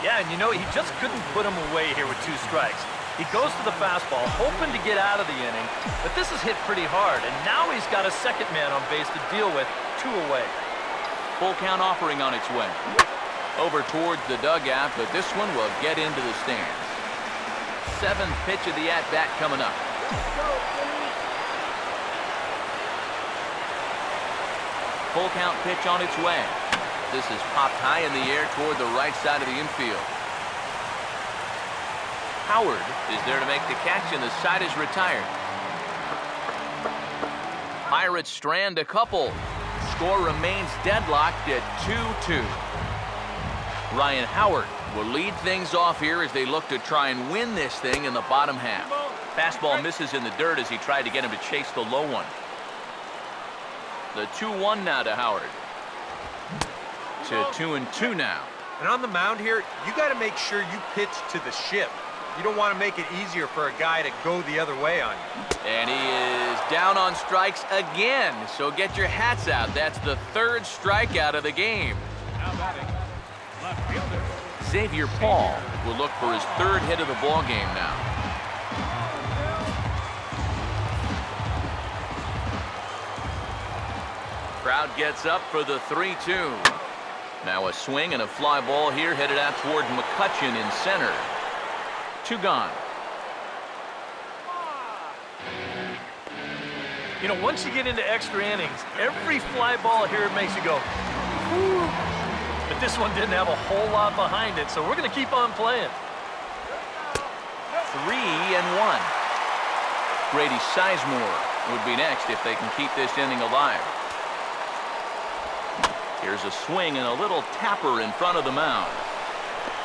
Yeah, and you know, he just couldn't put him away here with 2 strikes. He goes to the fastball, hoping to get out of the inning, but this is hit pretty hard, and now he's got a second man on base to deal with, 2 away. Full count offering on its way. Over towards the dugout, but this one will get into the stands. 7th pitch of the at-bat coming up. Full count pitch on its way. This is popped high in the air toward the right side of the infield. Howard is there to make the catch, and the side is retired. Pirates strand a couple. Score remains deadlocked at 2-2. Ryan Howard will lead things off here as they look to try and win this thing in the bottom half. Fastball misses in the dirt as he tried to get him to chase the low one. The 2-1 now to Howard. To 2-2 now. And on the mound here, you got to make sure you pitch to the ship. You don't want to make it easier for a guy to go the other way on you. And he is down on strikes again, so get your hats out. That's the 3rd strikeout of the game. Now batting, left fielder. Xavier Paul will look for his 3rd hit of the ball game now. Crowd gets up for the 3-2. Now a swing and a fly ball here headed out toward McCutchen in center. 2 gone. You know, once you get into extra innings, every fly ball here makes you go, whoo. But this one didn't have a whole lot behind it, so we're going to keep on playing. 3-1. Grady Sizemore would be next if they can keep this inning alive. Here's a swing and a little tapper in front of the mound.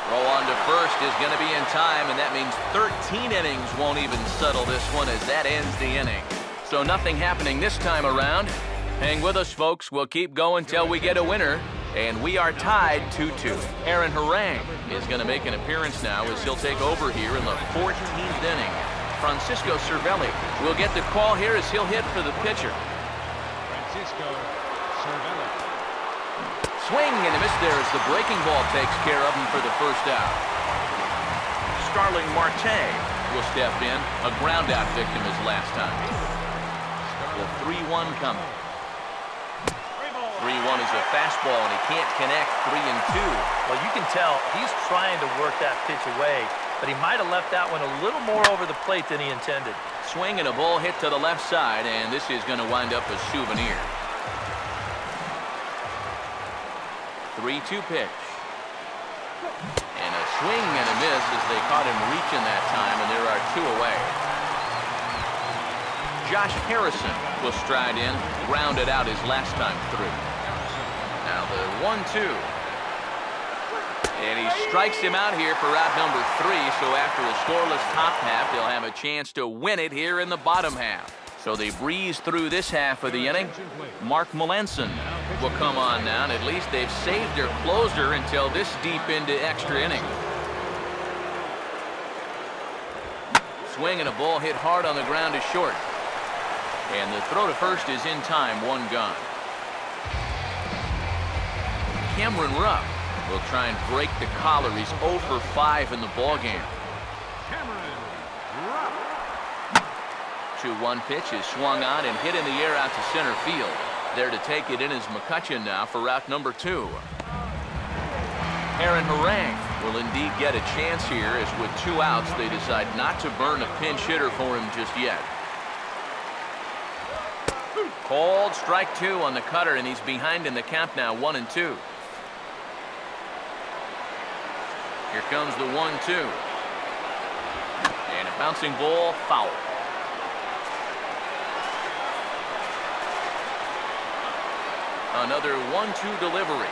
Throw on to first is going to be in time, and that means 13 innings won't even settle this one as that ends the inning. So nothing happening this time around. Hang with us, folks. We'll keep going till we get a winner, and we are tied 2-2. Aaron Harang is going to make an appearance now as he'll take over here in the 14th inning. Francisco Cervelli will get the call here as he'll hit for the pitcher. Francisco Cervelli. swing and a miss there as the breaking ball takes care of him for the first out. Starling Marte will step in. A ground-out victim his last time. The 3-1 coming. 3-1 is a fastball, and he can't connect. 3-2. Well, you can tell he's trying to work that pitch away, but he might have left that one a little more over the plate than he intended. Swing and a ball hit to the left side, and this is going to wind up a souvenir. 3-2 pitch. And a swing and a miss as they caught him reaching that time, and there are 2 away. Josh Harrison will stride in, grounded out his last time through. Now the 1-2. And he strikes him out here for out number 3, so after a scoreless top half, they'll have a chance to win it here in the bottom half. So they breeze through this half of the inning. Mark Melanson will come on now, and at least they've saved their closer until this deep into extra inning. Swing and a ball hit hard on the ground to short. And the throw to first is in time, 1 gone. Cameron Rupp will try and break the collar. He's 0 for 5 in the ballgame. 2-1 pitch is swung on and hit in the air out to center field. There to take it in is McCutchen now for route number 2. Aaron Harang will indeed get a chance here, as with 2 outs, they decide not to burn a pinch hitter for him just yet. Called strike 2 on the cutter, and he's behind in the count now, 1-2. Here comes the 1-2. And a bouncing ball, foul. Another 1-2 delivery.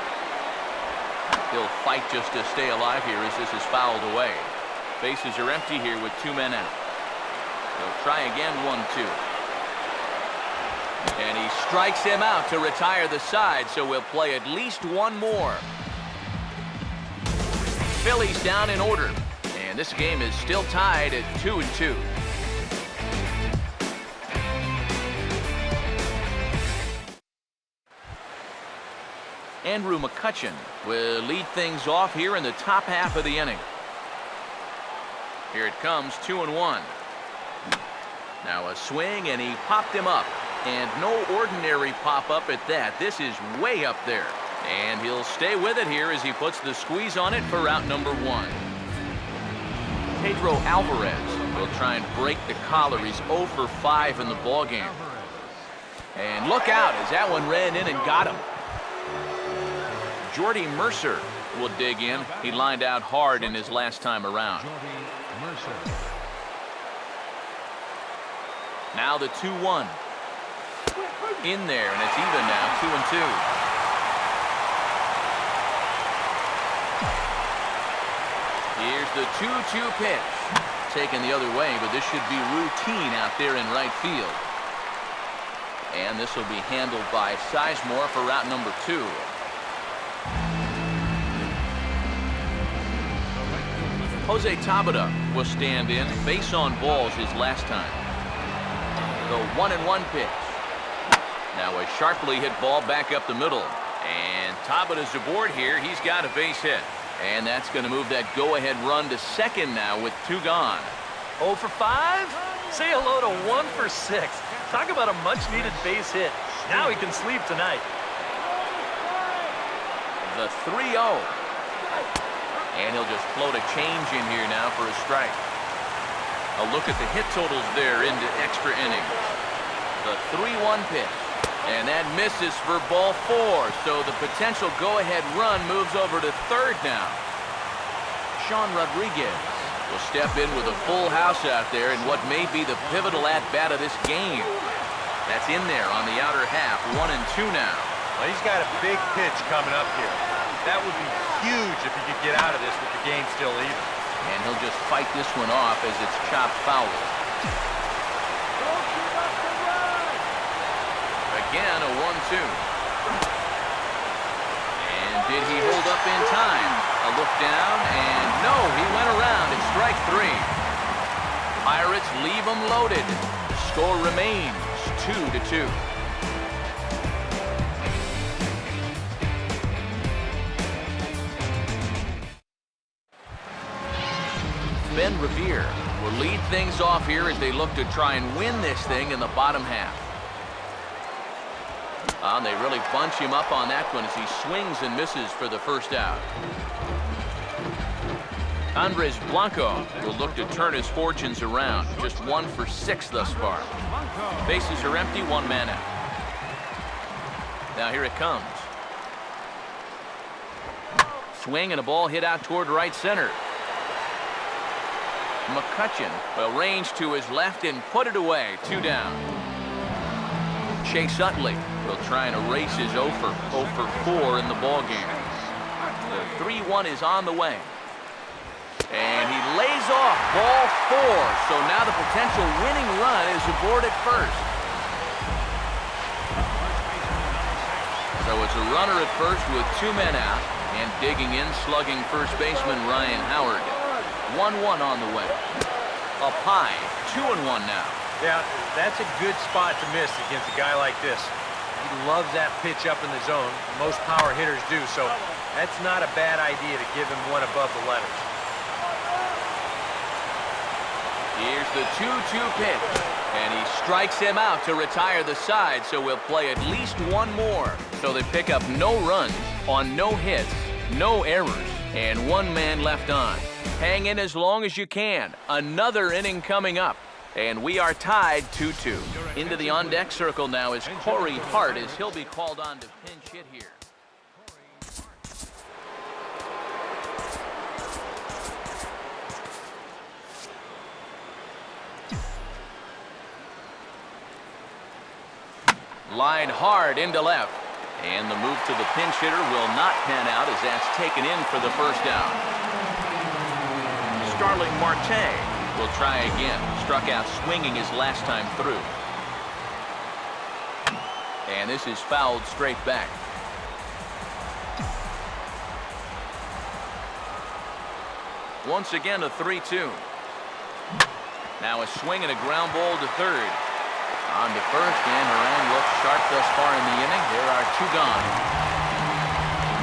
He'll fight just to stay alive here as this is fouled away. Bases are empty here with 2 men out. He'll try again, 1-2. And he strikes him out to retire the side, so we'll play at least 1 more. Phillies down in order, and this game is still tied at 2-2. Andrew McCutchen will lead things off here in the top half of the inning. Here it comes, 2-1. Now a swing, and he popped him up. And no ordinary pop-up at that. This is way up there. And he'll stay with it here as he puts the squeeze on it for route number 1. Pedro Alvarez will try and break the collar. He's 0 for 5 in the ballgame. And look out as that one ran in and got him. Jordy Mercer will dig in. He lined out hard in his last time around. Now the 2-1. In there, and it's even now, 2-2. Here's the 2-2 pitch. Taken the other way, but this should be routine out there in right field. And this will be handled by Sizemore for route number 2. Jose Tabata will stand in. Base on balls his last time. The 1-1 pitch. Now a sharply hit ball back up the middle. And Tabata's aboard here. He's got a base hit. And that's going to move that go-ahead run to second now with 2 gone. 0 for 5? Say hello to 1 for 6. Talk about a much-needed base hit. Now he can sleep tonight. The 3-0. And he'll just float a change in here now for a strike. A look at the hit totals there into extra innings. The 3-1 pitch. And that misses for ball 4. So the potential go-ahead run moves over to third now. Sean Rodriguez will step in with a full house out there in what may be the pivotal at-bat of this game. That's in there on the outer half, 1-2 now. Well, he's got a big pitch coming up here. That would be huge if he could get out of this with the game still even. And he'll just fight this one off as it's chopped foul. Again, a 1-2. And did he hold up in time? A look down, and no, he went around. It's strike 3. Pirates leave them loaded. The score remains 2-2. Ben Revere will lead things off here as they look to try and win this thing in the bottom half. And they really bunch him up on that one as he swings and misses for the first out. Andres Blanco will look to turn his fortunes around. Just 1 for 6 thus far. Bases are empty, 1 man out. Now here it comes. Swing and a ball hit out toward right center. McCutcheon will range to his left and put it away. 2 down. Chase Utley will try and erase his 0 for 4 in the ball game. The 3-1 is on the way. And he lays off ball 4. So now the potential winning run is aboard at first. So it's a runner at first with 2 men out. And digging in, slugging first baseman Ryan Howard. 1-1 on the way. Up high, 2-1 now. Yeah, that's a good spot to miss against a guy like this. He loves that pitch up in the zone. Most power hitters do, so that's not a bad idea to give him one above the letters. Here's the 2-2 pitch. And he strikes him out to retire the side, so we'll play at least 1 more. So they pick up no runs on no hits, no errors, and 1 man left on. Hang in as long as you can. Another inning coming up. And we are tied 2-2. Into the on-deck circle now is Corey Hart as he'll be called on to pinch hit here. Line hard into left. And the move to the pinch hitter will not pan out as that's taken in for the first out. Starling Marte will try again. Struck out swinging his last time through. And this is fouled straight back. Once again a 3-2. Now a swing and a ground ball to third. On to first, and Moran looks sharp thus far in the inning. There are 2 gone.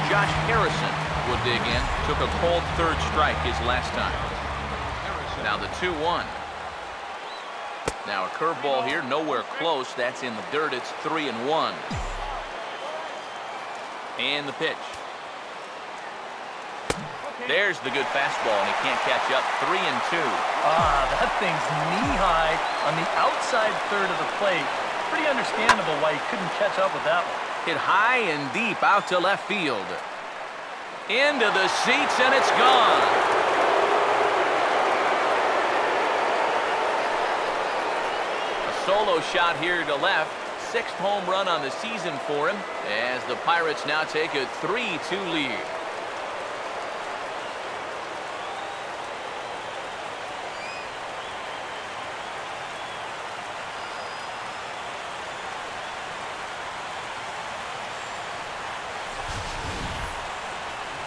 Josh Harrison will dig in. Took a cold third strike his last time. Now the 2-1. Now a curveball here, nowhere close. That's in the dirt. It's 3-1. And the pitch. There's the good fastball, and he can't catch up. 3-2. That thing's knee-high on the outside third of the plate. Pretty understandable why he couldn't catch up with that one. Hit high and deep out to left field. Into the seats, and it's gone. A solo shot here to left. 6th home run on the season for him as the Pirates now take a 3-2 lead.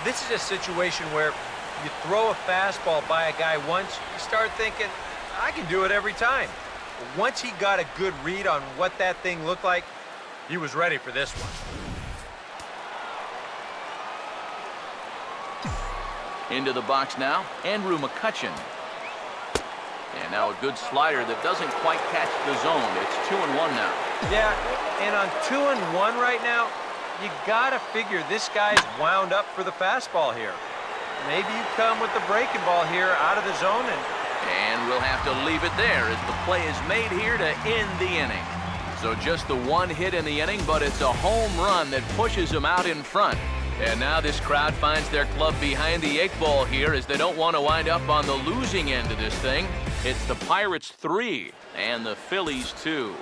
This is a situation where you throw a fastball by a guy once, you start thinking, I can do it every time. But once he got a good read on what that thing looked like, he was ready for this one. Into the box now, Andrew McCutcheon. And now a good slider that doesn't quite catch the zone. It's 2-1 now. Yeah, and on 2-1 right now, you gotta figure this guy's wound up for the fastball here. Maybe you come with the breaking ball here out of the zone and we'll have to leave it there as the play is made here to end the inning. So just the 1 hit in the inning, but it's a home run that pushes him out in front. And now this crowd finds their club behind the 8 ball here as they don't want to wind up on the losing end of this thing. It's the Pirates 3 and the Phillies 2.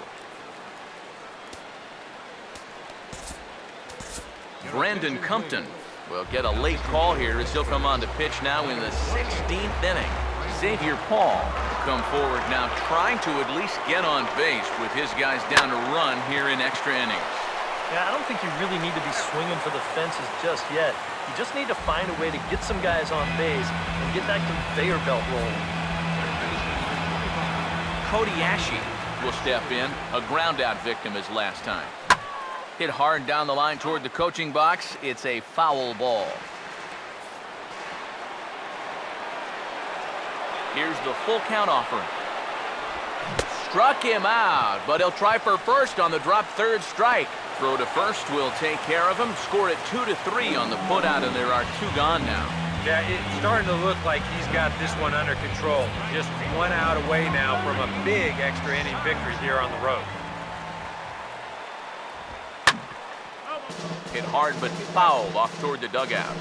Brandon Compton will get a late call here as he'll come on to pitch now in the 16th inning. Xavier Paul will come forward now trying to at least get on base with his guys down to run here in extra innings. Yeah, I don't think you really need to be swinging for the fences just yet. You just need to find a way to get some guys on base and get that conveyor belt rolling. Cody Ashe will step in, a ground-out victim his last time. Hit hard down the line toward the coaching box. It's a foul ball. Here's the full count offering. Struck him out, but he'll try for first on the drop third strike. Throw to first will take care of him. Score it 2-3 on the putout, and there are 2 gone now. Yeah, it's starting to look like he's got this one under control. Just 1 out away now from a big extra inning victory here on the road. Hit hard but foul off toward the dugout.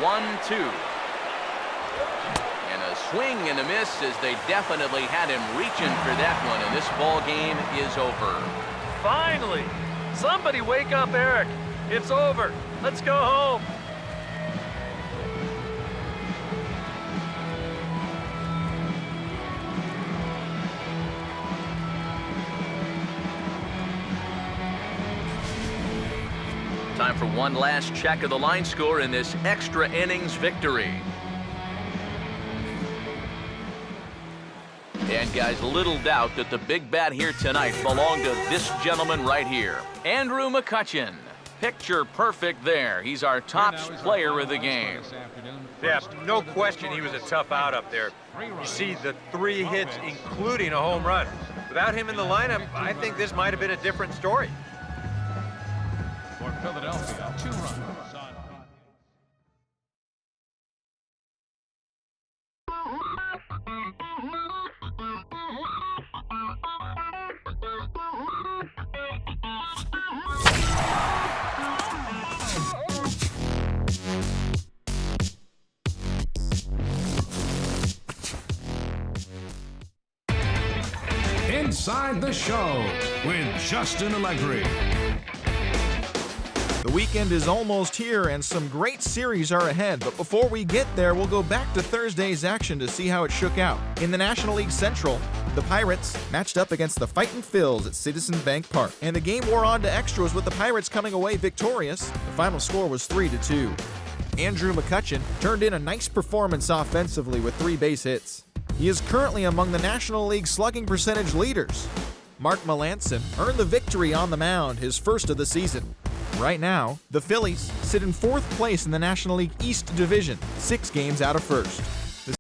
One, two. And a swing and a miss as they definitely had him reaching for that one, and this ball game is over. Finally! Somebody wake up Eric. It's over. Let's go home. Time for one last check of the line score in this extra innings victory. And guys, little doubt that the big bat here tonight belonged to this gentleman right here, Andrew McCutchen. Picture perfect there. He's our top player of the game. Yeah, no question he was a tough out up there. You see the 3 hits, including a home run. Without him in the lineup, I think this might have been a different story. For Philadelphia, 2 runs. Inside the Show with Justin Allegri. The weekend is almost here and some great series are ahead, but before we get there, we'll go back to Thursday's action to see how it shook out. In the National League Central, the Pirates matched up against the Fightin' Phils at Citizens Bank Park, and the game wore on to extras with the Pirates coming away victorious. The final score was 3-2. Andrew McCutchen turned in a nice performance offensively with 3 base hits. He is currently among the National League slugging percentage leaders. Mark Melanson earned the victory on the mound, his first of the season. Right now, the Phillies sit in 4th place in the National League East Division, 6 games out of first.